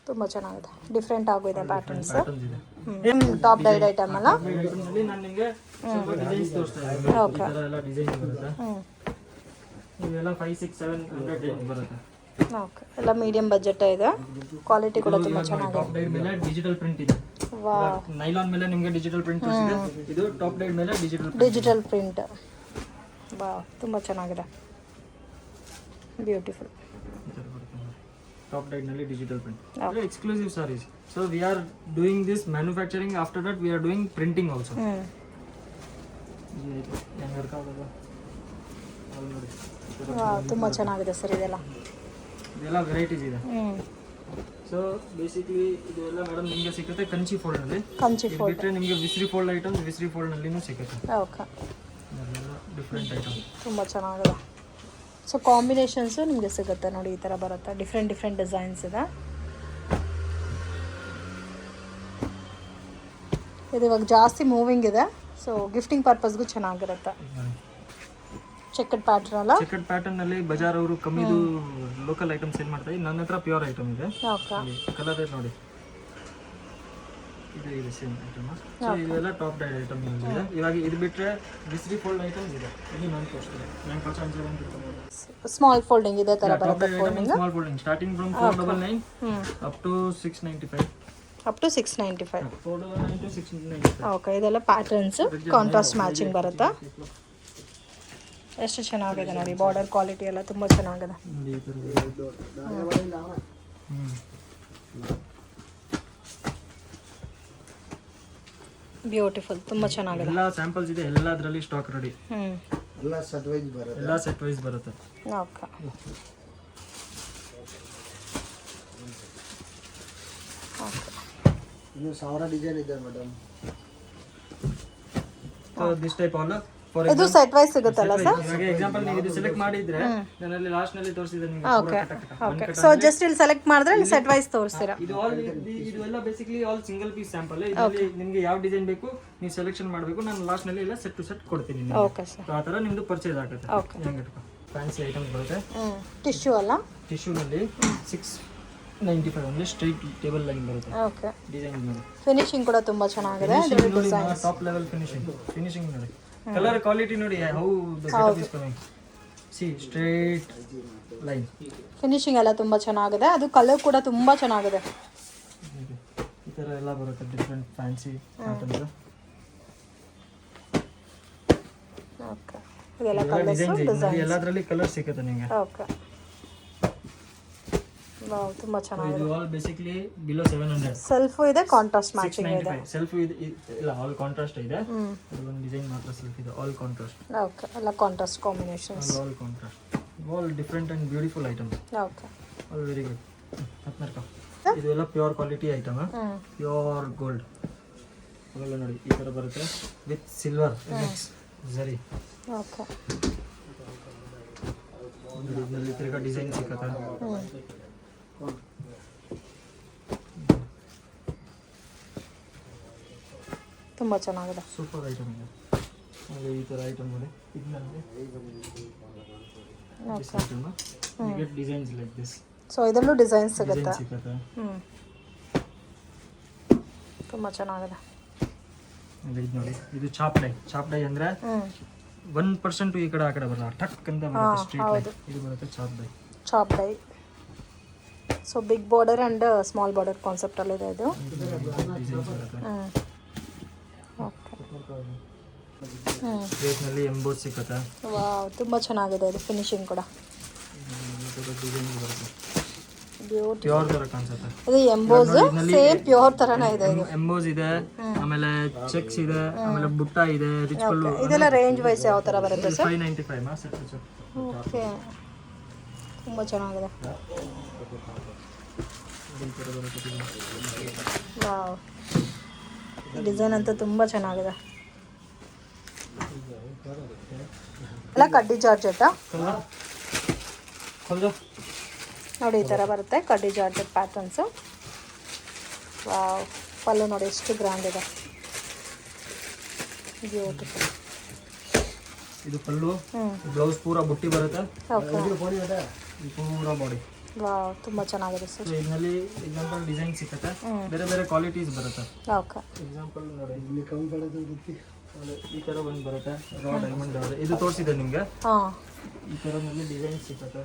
ತುಂಬ ಚೆನ್ನಾಗಿದೆ, ಡಿಫ್ರೆಂಟ್ ಆಗಿದೆ ಪ್ಯಾಟರ್ನ್ಸ್. ಟಾಪ್ ಡೈಡ್ ಐಟಮ್ ಅಲ್ಲ. ನಾನು ನಿಮಗೆ ಸ್ವಲ್ಪ ಡಿಸೈನ್ಸ್ ತೋರಿಸ್ತಾ ಇದ್ದೀನಿ. ಈ ಥರ ಎಲ್ಲ ಡಿಸೈನ್ಸ್ ಬರುತ್ತೆ. ಇವೆಲ್ಲ 500-600-700 ರೇಂಜ್ ಬರುತ್ತೆ. ಓಕೆ, ಎಲ್ಲ ಮೀಡಿಯಂ ಬಜೆಟ್ ಇದೆ. ಕ್ವಾಲಿಟಿ ಕೂಡ ತುಂಬ ಚೆನ್ನಾಗಿದೆ. ಟಾಪ್ ಡೈಡ್ ಮೇಲೆ ಡಿಜಿಟಲ್ ಪ್ರಿಂಟ್ ಇದೆ. ವಾವ್, ನೈಲಾನ್ ಮೇಲೆ ನಿಮಗೆ ಡಿಜಿಟಲ್ ಪ್ರಿಂಟ್ ತೋರಿಸಿದೆ. ಇದು ಟಾಪ್ ಡೈಡ್ ಮೇಲೆ ಡಿಜಿಟಲ್ ಪ್ರಿಂಟ್. ವಾವ್, ತುಂಬ ಚೆನ್ನಾಗಿದೆ, ಬ್ಯೂಟಿಫುಲ್. ಟಾಪ್ ಡೈಡ್ ನಲ್ಲಿ digital print. Exclusive sarees. So we are doing this manufacturing. After that we are doing printing also. Wow, ತುಂಬ ಚೆನ್ನಾಗಿದೆ ಸರ್. ಇದೆಲ್ಲ ವೆರೈಟೀಸ್ ಇದೆ. ಸೊ ಬೇಸಿಕಲಿ ಇದೆಲ್ಲ ಮೇಡಮ್ ನಿಮಗೆ ಸಿಗುತ್ತೆ ಕಂಚಿ ಫೋಲ್ಡ್ ನಲ್ಲಿ. ಕಂಚಿ ಫೋಲ್ಡ್ ಬಿಟ್ಟರೆ ನಿಮಗೆ ವಿಸ್ರಿ ಫೋಲ್ಡ್ ಐಟಮ್ಸ್ ವಿಸ್ರಿ ಫೋಲ್ಡ್ ನಲ್ಲಿನೂ ಸಿಗುತ್ತೆ. Okay, different item. ತುಂಬ ಚೆನ್ನಾಗಿದೆ. ಸೊ ಕಾಂಬಿನೇಷನ್ಸು ನಿಮಗೆ ಸಿಗುತ್ತೆ ನೋಡಿ, ಈ ಥರ ಬರುತ್ತೆ. ಡಿಫ್ರೆಂಟ್ ಡಿಸೈನ್ಸ್ ಇದೆ. ಇದು ಇವಾಗ ಜಾಸ್ತಿ ಮೂವಿಂಗ್ ಇದೆ. ಸೊ ಗಿಫ್ಟಿಂಗ್ ಪರ್ಪಸ್ಗೂ ಚೆನ್ನಾಗಿರುತ್ತೆ. ಚೆಕ್ಡ್ ಪ್ಯಾಟರ್ನ್ ಅಲ್ಲ. ಚೆಕ್ಡ್ ಪ್ಯಾಟರ್ನ್ ನಲ್ಲಿ ಬಜಾರ್ ಅವರು ಕಮ್ಮಿದು ಲೋಕಲ್ ಐಟಮ್ಸ್ ಸೇಲ್ ಮಾಡ್ತಾರೆ. ನನ್ನ ಹತ್ರ ಪ್ಯೂರ್ ಐಟಮ್ ಇದೆ. ಓಕೆ, ಕಲರ್ ರೇಟ್ ನೋಡಿ, ಇದು ಸೇಮ್ ಐಟಮ್. ಸೊ ಇದೆಲ್ಲ ಟಾಪ್ ಡೈಡ್ ಐಟಮ್ ಇದೆ. ಇವಾಗ ಇದು ಬಿಟ್ಟರೆ ವಿಸ್ರಿ ಫೋಲ್ಡ್ ಐಟಮ್ಸ್ ಇದೆ. ಇದು ನಾನು ತೋರಿಸ್ತೀನಿ. ನಾನು ಸ್ಮಾಲ್ ಫೋಲ್ಡಿಂಗ್ ಇದೆ ಥರ ಬರುತ್ತೆ. Small folding starting from 499 up to 695. Up to 695. 499 to 695. Okay, ಇದೆಲ್ಲ ಪ್ಯಾಟರ್ನ್ಸ್ ಕಾಂಟ್ರಾಸ್ಟ್ ಮ್ಯಾಚಿಂಗ್ ಬರುತ್ತೆ. ಎಷ್ಟು ಚೆನ್ನಾಗಿದೆ ನೋಡಿ, ಬಾರ್ಡರ್ ಕ್ವಾಲಿಟಿ ಎಲ್ಲ ತುಂಬ ಚೆನ್ನಾಗಿದೆ. ಬ್ಯೂಟಿಫುಲ್, ತುಂಬ ಚೆನ್ನಾಗಿದೆ. ಎಲ್ಲ ಸ್ಯಾಂಪಲ್ಸ್ ಇದೆ, ಎಲ್ಲದರಲ್ಲಿ ಸ್ಟಾಕ್ ರೆಡಿ. ಎಲ್ಲ ಸೆಟ್ ವೈಸ್ ಬರುತ್ತೆ. ಓಕೆ, ಇನ್ನು 1000 ಡಿಸೈನ್ ಇದೆ madam. So this type all for ಇದು ಸೆಟ್ ವೈಸ್ ಸಿಗುತ್ತಲ್ಲ ಸರ್? ಇವಾಗ ಎಕ್ಸಾಂಪಲ್ ನೀವು ಇದು ಸೆಲೆಕ್ಟ್ ಮಾಡಿದ್ರೆ ನಾನಲ್ಲಿ ಲಾಸ್ಟ್ ನಲ್ಲಿ ತೋರಿಸಿದೆ ನಿಮಗೆ. Okay, okay. ಸೊ ಜಸ್ಟ್ ಇಲ್ಲಿ ಸೆಲೆಕ್ಟ್ ಮಾಡಿದ್ರೆ ಇಲ್ಲಿ ಸೆಟ್ ವೈಸ್ ತೋರಿಸ್ತೀರಾ? ಇದು ಆಲ್ ಇದು ಎಲ್ಲ basically all single piece sample. ಇದರಲ್ಲಿ ನಿಮಗೆ ಯಾವ ಡಿಸೈನ್ ಬೇಕು ನೀವು ಸೆಲೆಕ್ಷನ್ ಮಾಡಬೇಕು. ನಾನು ಲಾಸ್ಟ್ ನಲ್ಲಿ ಎಲ್ಲ ಸೆಟ್ ಟು ಸೆಟ್ ಕೊಡ್ತೀನಿ. Okay sir. ಆ ತರ ನಿಮ್ದು ಪರ್ಚೇಸ್ ಆಗುತ್ತೆ. ಓಕೆ, ಫ್ಯಾನ್ಸಿ ಐಟಮ್ಸ್ ಬರುತ್ತೆ. ಟಿಶ್ಯೂ ಅಲ್ಲ? ಟಿಶ್ಯೂನಲ್ಲಿ 695 ಓನ್ಲಿ. ಸ್ಟ್ರೈಟ್ ಟೇಬಲ್ ಲೈನ್ ಬರುತ್ತೆ. ಓಕೆ. ಡಿಸೈನ್ ನೋಡಿ, ಫಿನಿಶಿಂಗ್ ಕೂಡ ತುಂಬ ಚೆನ್ನಾಗಿದೆ. ಟಾಪ್ ಲೆವೆಲ್ ಫಿನಿಶಿಂಗ್ ನೋಡಿ, ಕಲರ್ ಕ್ವಾಲಿಟಿ ನೋಡಿ, how the setup is coming. C straight line, finishing ಎಲ್ಲ ತುಂಬ ಚೆನ್ನಾಗಿದೆ. ಅದು ಕಲರ್ ಕೂಡ ತುಂಬ ಚೆನ್ನಾಗಿದೆ. ಈ ಥರ ಎಲ್ಲ ಬರುತ್ತೆ ಡಿಫ್ರೆಂಟ್ ಫ್ಯಾನ್ಸಿ ಐಟಮ್ಸ್. ಓಕೆ. ಇದೆಲ್ಲ ಕಲರ್ಸ್ ಡಿಸೈನ್ ಎಲ್ಲದರಲ್ಲಿ ಕಲರ್ ಸಿಗುತ್ತೆ ನಿಮಗೆ. ಓಕೆ. ವಾವ್, ತುಂಬ ಚೆನ್ನಾಗಿದೆ. ಇದು ಆಲ್ ಬೇಸಿಕಲಿ ಬಿಲೋ 700. ಸೆಲ್ಫ್ ಇದೆ, ಕಾಂಟ್ರಾಸ್ಟ್ ಮ್ಯಾಚಿಂಗ್ ಇದೆ. ಸೆಲ್ಫ್ ಇದೆ ಇಲ್ಲ, ಆಲ್ ಕಾಂಟ್ರಾಸ್ಟ್ ಇದೆ. ಅದು ಒಂದು ಡಿಸೈನ್ ಮಾತ್ರ ಸೆಲ್ಫ್ ಇದೆ, ಆಲ್ ಕಾಂಟ್ರಾಸ್ಟ್. ಓಕೆ, ಎಲ್ಲ contrast combinations. All contrast, all different and beautiful items. Okay. All very good. ಇದು ಎಲ್ಲ pure quality item, pure gold. ಅವೆಲ್ಲ ನೋಡಿ ಈ ಥರ ಬರುತ್ತೆ with silver mix zari. Okay. ಇದರಲ್ಲಿ ತಿರ್ಗಾ ಡಿಸೈನ್ ಸಿಕ್ಕತ್ತೆ. ತುಂಬ ಚೆನ್ನಾಗಿದೆ. ಸೂಪರ್ ಐಟಮ್ ಇದೆ. ಹಾಗೆ ಈ ಥರ ಐಟಮ್ ನೋಡಿ, ಇದರಲ್ಲಿ ಡಿಸೈನ್ಸ್ ಲೈಕ್ ದಿಸ್. ಸೊ ಇದರಲ್ಲೂ ಡಿಸೈನ್ ಸಿಗುತ್ತೆ. ಸಿಕ್ಕತ್ತೆ. ತುಂಬ ಚೆನ್ನಾಗಿದೆ. ಇದು ನೋಡಿ, ಇದು ಚಾಪ್ ಡೈ ಅಂದರೆ 1% ಈ ಕಡೆ ಆ ಕಡೆ ಬರಲ್ಲ, ಟಕ್ ಅಂತ ಬರುತ್ತೆ ಸ್ಟ್ರೀಟ್ ಲೈನ್. ಇದು ಬರುತ್ತೆ ಚಾಪ್ ಡೈ. So big border and small border ಕಾನ್ಸೆಪ್ಟಲ್ಲಿ ಇದೆ ಇದು. ನಲ್ಲಿ ಎಂಬೋಸ್ ಸಿಕ್ಕತ್ತೆ. ವಾವ್, ತುಂಬ ಚೆನ್ನಾಗಿದೆ ಇದು ಫಿನಿಶಿಂಗ್ ಕೂಡ. ಪ್ಯೂರ್ ತರ ಕಾಣಿಸುತ್ತೆ. ಇದು ಎಂಬೋಸ್ ಸೇಮ್ ಪ್ಯೂರ್ ತರನೇ ಇದೆ ಇದು. ಎಂಬೋಸ್ ಇದೆ, ಆಮೇಲೆ ಚೆಕ್ಸ್ ಇದೆ, ಆಮೇಲೆ ಬುಟ್ಟ ಇದೆ, ರಿಚ್ ಪಲ್ಲು. ಇದೆಲ್ಲ ರೇಂಜ್ ವೈಸ್ ಯಾವ ಥರ ಬರುತ್ತೆ ಸರ್? 595 ಓಕೆ, ತುಂಬ ಚೆನ್ನಾಗಿದೆ. ವಾವ್, ಡಿಸೈನ್ ಅಂತೂ ತುಂಬ ಚೆನ್ನಾಗಿದೆ. ಎಲ್ಲ ಕಡ್ಡಿ ಜಾರ್ಜೆಟ್ಟಾ ನೋಡಿ, ಈ ಥರ ಬರುತ್ತೆ ಕಡ್ಡಿ ಜಾರ್ಜೆಟ್ ಪ್ಯಾಟರ್ನ್ಸು. ವಾವ್, ಪಲ್ಲು ನೋಡಿ ಎಷ್ಟು ಗ್ರ್ಯಾಂಡ್ ಇದೆ, ಬ್ಯೂಟಿಫುಲ್. ಇದು ಪಲ್ಲು, ಬ್ಲೌಸ್ ಪೂರಾ ಬುಟ್ಟಿ ಬರುತ್ತೆ. ಓಕೆ. ಪೂರಾ ಬಾಡಿ. ವಾವ್, ತುಂಬ ಚೆನ್ನಾಗಿದೆ ಸರ್. ಇದರಲ್ಲಿ ಎಕ್ಸಾಂಪಲ್ ಡಿಸೈನ್ ಸಿಕ್ಕತ್ತೆ, ಬೇರೆ ಬೇರೆ ಕ್ವಾಲಿಟೀಸ್ ಬರುತ್ತೆ. ಓಕೆ. ಎಕ್ಸಾಂಪಲ್ ನೋಡಿ, ಈ ಥರ ಒಂದು ಬರುತ್ತೆ, ರಾ ಡೈಮಂಡ್. ಇದು ತೋರಿಸಿದೆ ನಿಮಗೆ. ಹಾಂ, ಈ ಥರನಲ್ಲಿ ಡಿಸೈನ್ ಸಿಕ್ಕತ್ತೆ.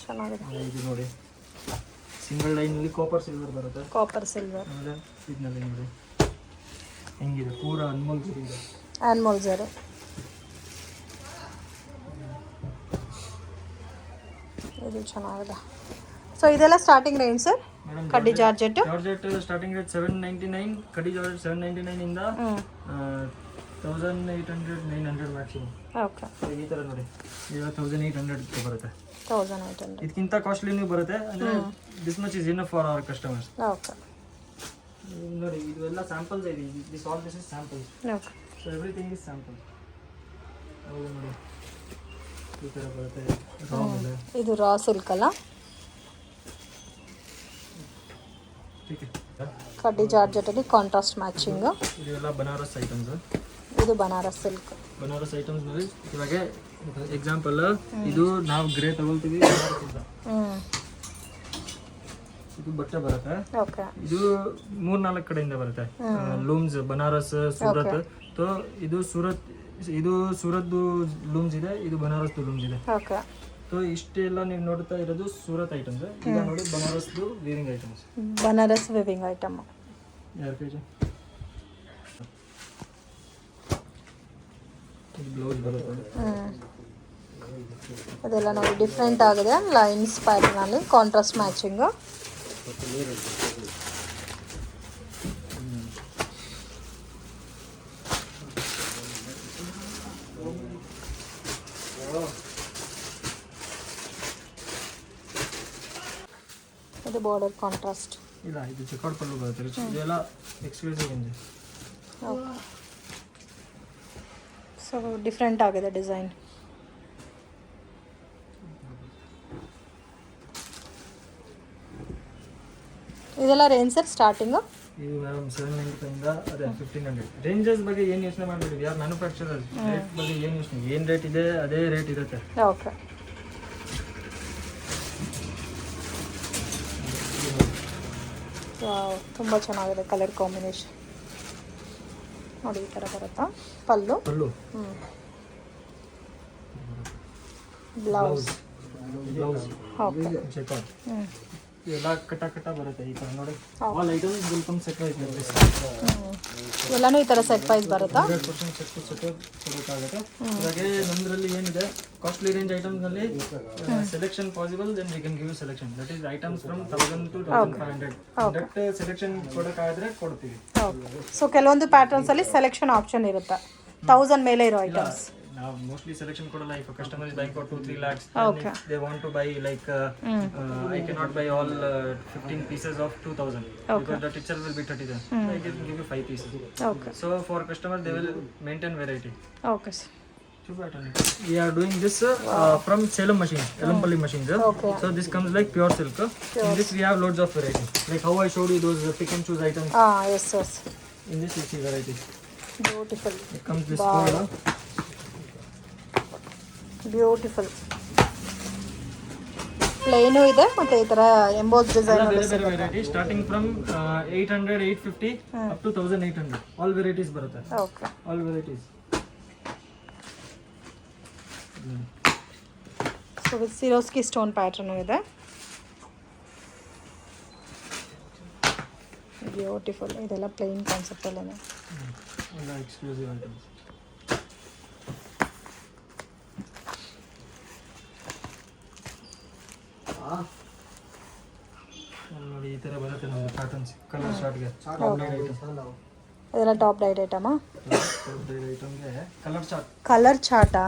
ಚೆನ್ನಾಗಿದೆ. ಇದು ನೋಡಿ, ಸಿಂಗಲ್ ಲೈನಲ್ಲಿ ಕಾಪರ್ ಸಿಲ್ವರ್ ಬರುತ್ತೆ. Copper silver. ಆಮೇಲೆ ಇದರಲ್ಲಿ ನೋಡಿ ಹೆಂಗಿದೆ, ಪೂರಾ ಅನ್ಮೋಲ್ ಇದೆ. ಆ್ಯನ್ಮೋಲ್ ಜರಿ. ಇದು ಚೆನ್ನಾಗಿದೆ. ಸೊ ಇದೆಲ್ಲ ಸ್ಟಾರ್ಟಿಂಗ್ ರೇಂಜ್ ಸರ್? ಕಡ್ಡಿ ಜಾರ್ಜೆಟ್ ಸ್ಟಾರ್ಟಿಂಗ್ ರೇಟ್ 799. ಕಡ್ಡಿ ಜಾರ್ಜೆಟ್ 799 ಇಂದ 1800 900 ಮ್ಯಾಕ್ಸಿಮಮ್. ಓಕೆ. ಈ ಥರ ನೋಡಿ, ಈಗ 1800 ಬರುತ್ತೆ. 1800 ಇದಕ್ಕಿಂತ ಕಾಸ್ಟ್ಲಿನೂ ಬರುತ್ತೆ. ಅಂದರೆ this much is enough for our customers. Okay. ನೋಡಿ, ಇದು ಎಲ್ಲ ಸ್ಯಾಂಪಲ್ಸ್ ಇದೆ. This all this is samples. Okay. So everything is sample. ಹೌದು ನೋಡಿ, ಈ ಥರ ಬರುತ್ತೆ. ರಾ ಮೇಲೆ ಇದು ರಾ ಸಿಲ್ಕ್ ಅಲ್ಲ? ಕಡ್ಡಿ ಜಾರ್ಜೆಟಲ್ಲಿ ಕಾಂಟ್ರಾಸ್ಟ್ ಮ್ಯಾಚಿಂಗು. ಇದೆಲ್ಲ ಬನಾರಸ್ ಐಟಮ್ಸ್. ಇದು ಬನಾರಸ್ ಸಿಲ್ಕ್. ಬನಾರಸ್ ಐಟಮ್ಸ್ನಲ್ಲಿ ಇವಾಗ ಎಕ್ಸಾಂಪಲ್, ಇದು ನಾವು ಗ್ರೇ ತಗೊಳ್ತೀವಿ. ಇದು ಬಟ್ಟೆ ಬರುತ್ತೆ. ಓಕೆ. ಇದು 3-4 ಕಡೆಯಿಂದ ಬರುತ್ತೆ. ಲೂಮ್ಸ್, ಬನಾರಸ್, ಸೂರತ್. ಸೊ ಇದು ಸೂರತ್ದು ಲೂಮ್ಸ್ ಇದೆ, ಇದು ಬನಾರಸ್ದು ಲೂಮ್ಸ್ ಇದೆ. ಓಕೆ. ಸೊ ಇಷ್ಟೆಲ್ಲ ನೀವು ನೋಡ್ತಾ ಇರೋದು ಸೂರತ್ ಐಟಮ್ಸ್. ಈಗ ನೋಡಿ ಬನಾರಸ್ದು weaving items. Banaras weaving item. 2 kg. Blouse ಬರುತ್ತೆ. ಅದೆಲ್ಲ ನೋಡಿ ಡಿಫ್ರೆಂಟ್ ಆಗಿದೆ, ಲೈನ್ಸ್ ಪ್ಯಾಟರ್ನಲ್ಲಿ ಕಾಂಟ್ರಾಸ್ಟ್ ಮ್ಯಾಚಿಂಗು. ಇದು ಬಾರ್ಡರ್ ಕಾಂಟ್ರಾಸ್ಟ್. ಇಲ್ಲ, ಇದು ಚೆಕ್ಔಟ್ ಪಲ್ಲು ಬರುತ್ತೆ. ಇದೆಲ್ಲ exclusive range. Okay. So different ಆಗಿದೆ ಡಿಸೈನ್. ಇದೆಲ್ಲ ರೇಂಜ್ ಸರ್ ಸ್ಟಾರ್ಟಿಂಗು? ಇದು ಮ್ಯಾಮ್ 795 ಇಂದ ಅದೇ 1500 ರೇಂಜಸ್ ಬಗ್ಗೆ ಏನು ಯೋಚನೆ ಮಾಡಬೇಡಿ. ಯಾರು ಮ್ಯಾನುಫ್ಯಾಕ್ಚರರ್ ರೇಟ್ ಬಗ್ಗೆ ಏನು ಯೋಚನೆ, ಏನು ರೇಟ್ ಇದೆ ಅದೇ ರೇಟ್ ಇರುತ್ತೆ. ಓಕೆ. ವಾವ್, ತುಂಬ ಚೆನ್ನಾಗಿದೆ ಕಲರ್ ಕಾಂಬಿನೇಷನ್. ನೋಡಿ ಈ ಥರ ಬರುತ್ತಾ pallu. Pallu, blouse. Blouse, okay. Check ಎಲ್ಲ ಕಟ್ಟ ಬರುತ್ತೆ ಈ ಥರ ನೋಡಿ. All items will come set wise like this. ಎಲ್ಲನೂ ಈ ಥರ ಸೆಟ್ ವೈಸ್ ಬರುತ್ತಾ? 100% ಸೆಟ್ ಕೊಡೋಕ್ಕಾಗುತ್ತೆ. ಹಾಗೆ ನಮ್ಮದ್ರಲ್ಲಿ ಏನಿದೆ ಕಾಸ್ಟ್ಲಿ ರೇಂಜ್ ಐಟಮ್ಸ್ನಲ್ಲಿ selection possible, then we can give you selection. That is items from 1000 to 1500. Direct selection ಕೊಡೋಕ್ಕಾದ್ರೆ ಕೊಡ್ತೀವಿ. ಓಕೆ. ಸೊ ಕೆಲವೊಂದು ಪ್ಯಾಟರ್ನ್ಸಲ್ಲಿ ಸೆಲೆಕ್ಷನ್ ಆಪ್ಷನ್ ಇರುತ್ತೆ 1000 ಮೇಲೆ ಇರೋ ಐಟಮ್ಸ್. ನಾವು ಮೋಸ್ಟ್ಲಿ ಸೆಲೆಕ್ಷನ್ ಕೊಡಲ್ಲ. If customer is buying for 2-3 lakhs, they want to buy like I cannot buy all 15 pieces of 2000 because that itself will be 30,000. I can give you 5 pieces. Okay. So for customer they will maintain variety. Okay. We are doing this from Salem machines, Elampalli machines. Okay. So this comes like pure silk. In this we have loads of variety. Like how I showed you those pick and choose items. Yes, yes. In this you see variety. Beautiful. It comes this color. Beautiful. Plain ಇದೆ ಮತ್ತೆ ಈ ತರ emboss design ಬೇರೆ ಬೇರೆ variety starting from 800 850 up to 1800 all varieties ಬರುತ್ತೆ. Okay. All varieties. So with Swarovski stone pattern ಇದೆ. Beautiful. ಇದೆಲ್ಲ plain concept ಅಲ್ಲೇ. ಎಲ್ಲ ಎಕ್ಸ್ಕ್ಲೂಸಿವ್ ಐಟಮ್ಸ್. ನೋಡಿ ಈ ತರ ಬರುತ್ತೆ ನಮಗೆ ಪ್ಯಾಟರ್ನ್ಸ್ ಕಲರ್ ಶಾರ್ಟ್ಗೆ. ಇದೆಲ್ಲ ಟಾಪ್ ಡೈಟ್ ಐಟಮಾ? ಐಟಮ್ಗೆ ಕಲರ್ ಶಾರ್ಟ್. ಕಲರ್ ಚಾರ್ಟಾ?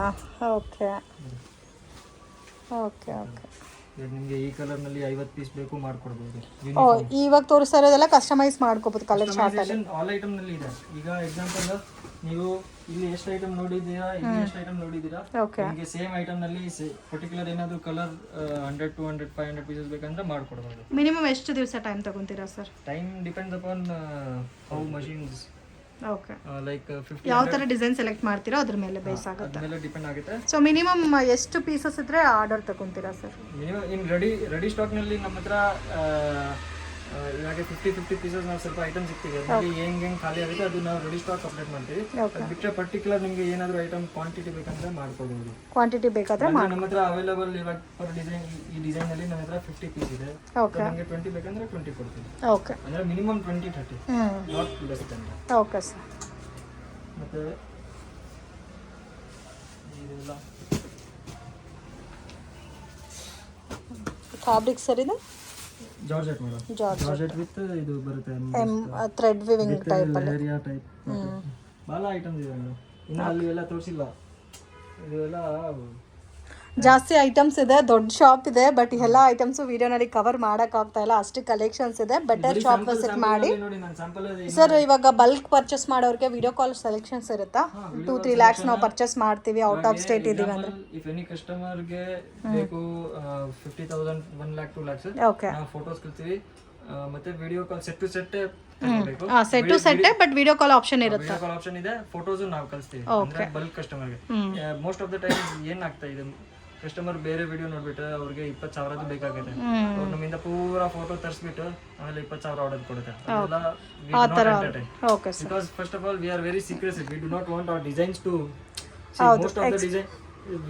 Okay okay okay. ನಿಮಗೆ ಈ ಕಲರ್ ನಲ್ಲಿ 50 ಪೀಸ್ ಬೇಕು ಮಾಡ್ಕೊಡ್ಬೋದು. ಇವಾಗ ತೋರಿಸ್ತಾ ಇರೋದೆಲ್ಲ ಕಸ್ಟಮೈಸ್ ಮಾಡ್ಕೋಬಹುದು ಕಲರ್ ಚಾರ್ಟ್ ಅಲ್ಲಿ. ಆಲ್ ಐಟಮ್ ನಲ್ಲಿ ಇದೆ. ಈಗ ಎಕ್ಸಾಂಪಲ್ ನೀವು ಇಲ್ಲಿ ಎಷ್ಟು ಐಟಮ್ ನೋಡಿದ್ದೀರಾ, ಇಲ್ಲಿ ಎಷ್ಟು ಐಟಮ್ ನೋಡಿದ್ದೀರಾ, ನಿಮಗೆ ಸೇಮ್ ಐಟಮ್ ನಲ್ಲಿ ಪರ್ಟಿಕ್ಯುಲರ್ ಏನಾದರೂ ಕಲರ್ 100 200 500 ಪೀಸಸ್ ಬೇಕಂದ್ರೆ ಮಾಡ್ಕೊಡ್ಬೋದು. ಮಿನಿಮಮ್ ಎಷ್ಟು ದಿವಸ ಟೈಮ್ ತಗೊಂತೀರಾ ಸರ್? Time depends upon how machines. Okay. Like 50 ಯಾವ ತರ ಡಿಸೈನ್ ಸೆಲೆಕ್ಟ್ ಮಾಡ್ತೀರಾ ಅದ್ರ ಮೇಲೆ ಬೇಸ್ ಆಗುತ್ತೆ. ಅದೆಲ್ಲ ಡಿಪೆಂಡ್ ಆಗುತ್ತೆ. ಸೊ ಮಿನಿಮಮ್ ಎಷ್ಟು ಪೀಸಸ್ ಇದ್ರೆ ಆರ್ಡರ್ ತಗೊಂತೀರಾ ಸರ್? ಮಿನಿಮಮ್ ಇನ್ ರೆಡಿ ಸ್ಟಾಕ್ ನಲ್ಲಿ ನಮ್ಮ ಹತ್ರ ಇವಾಗ 50 ಪೀಸಸ್ ನಾವು ಸ್ವಲ್ಪ ಐಟಮ್ಸ್ ಇರ್ತೀವಿ. ಅದರಲ್ಲಿ ಹೆಂಗೆ ಖಾಲಿ ಆಗುತ್ತೆ ಅದು ನಾವು ರೆಡಿ ಸ್ಟಾಕ್ ಅಪ್ಡೇಟ್ ಮಾಡ್ತೀವಿ. ಬಿಟ್ಟರೆ ಪರ್ಟಿಕ್ಯುಲರ್ ನಿಮಗೆ ಏನಾದರೂ ಐಟಮ್ ಕ್ವಾಂಟಿಟಿ ಬೇಕಂದ್ರೆ ಮಾಡ್ಕೊಡ್ಬೋದು. ಕ್ವಾಂಟಿಟಿ ಬೇಕಾದ್ರೆ ನಮ್ಮ ಹತ್ರ ಅವೈಲೇಬಲ್ ಇವಾಗ ಪರ್ ಡಿಸೈನ್ ಈ ಡಿಸೈನ್ ಅಲ್ಲಿ ನಮ್ಮ ಹತ್ರ 50 ಪೀಸ್ ಇದೆ. ನಮಗೆ 20 ಬೇಕಂದ್ರೆ 20 ಕೊಡ್ತೀವಿ. ಓಕೆ. ಅಂದ್ರೆ minimum 20-30 not less than. Okay sir. ಮತ್ತೆ ಇದೆಲ್ಲ ಫ್ಯಾಬ್ರಿಕ್ ಸರ್ ಇದು ಜಾರ್ಜೆಟ್ ಮೇಡಮ್. ಜಾರ್ಜೆಟ್ ವಿತ್ ಇದು ಬರುತ್ತೆ ಥ್ರೆಡ್ ವಿವಿಂಗ್ ಟೈಪ್ ಅಲ್ಲಿ. ಏರಿಯಾ ಟೈಪ್ ಬಹಳ ಐಟಮ್ಸ್ ಇದೆ ಮೇಡಮ್. ಇನ್ನು ಅಲ್ಲಿ ಎಲ್ಲ ತೋರಿಸಿಲ್ಲ. ಇದೆಲ್ಲ ಜಾಸ್ತಿ ಐಟಮ್ಸ್ ಇದೆ, ದೊಡ್ಡ ಶಾಪ್ ಇದೆ, ಬಟ್ ಎಲ್ಲ ಐಟಮ್ಸ್ ವಿಡಿಯೋನಲ್ಲಿ ಕವರ್ ಮಾಡೋಕ್ಕಾಗ್ತಾ ಇಲ್ಲ, ಅಷ್ಟು ಕಲೆಕ್ಷನ್ಸ್ ಇದೆ. ಬೆಟರ್ ಶಾಪ್ ವಿಸಿಟ್ ಮಾಡಿ ಸರ್. ಇವಾಗ ಬಲ್ಕ್ ಪರ್ಚೇಸ್ ಮಾಡೋರಿಗೆ ವಿಡಿಯೋ ಕಾಲ್ ಸೆಲೆಕ್ಷನ್ಸ್ ಇರುತ್ತಾ? 2-3 lakhs ನಾವು ಪರ್ಚೇಸ್ ಮಾಡ್ತೀವಿ, ಔಟ್ ಆಫ್ ಸ್ಟೇಟ್ ಇದೀವಿ ಅಂದ್ರೆ. ಇಫ್ ಎನಿ ಕಸ್ಟಮರ್ಗೆ ಬೇಕು 50,000 1 lakh 2 lakhs ಓಕೆ. ನಾವು ಫೋಟೋಸ್ ಕಳ್ತೀವಿ. ಮತ್ತೆ video call set to set set to set, but video call option ಇರುತ್ತೆ. ವಿಡಿಯೋ ಕಾಲ್ ಆಪ್ಷನ್ ಇದೆ. ಫೋಟೋಸ್ ನಾವು ಕಳಿಸ್ತೀವಿ ಅಂದ್ರೆ ಬಲ್ಕ್ ಕಸ್ಟಮರ್ಗೆ. ಮೋಸ್ಟ್ ಆಫ್ ದ ಟೈಮ್ ಏನಾಗ್ತಾ ಇದೆ, ಕಸ್ಟಮರ್ ಬೇರೆ ವಿಡಿಯೋ ನೋಡ್ಬಿಟ್ಟು ಅವ್ರಿಗೆ 20,000 ಬೇಕಾಗುತ್ತೆ. ಅವ್ರು ನಮ್ಮಿಂದ ಪೂರಾ ಫೋಟೋ ತರಿಸ್ಬಿಟ್ಟು ಆಮೇಲೆ 20,000 ಆರ್ಡರ್ ಕೊಡುತ್ತೆ. Because first of all we are very secretive. We do not want our designs to most of the design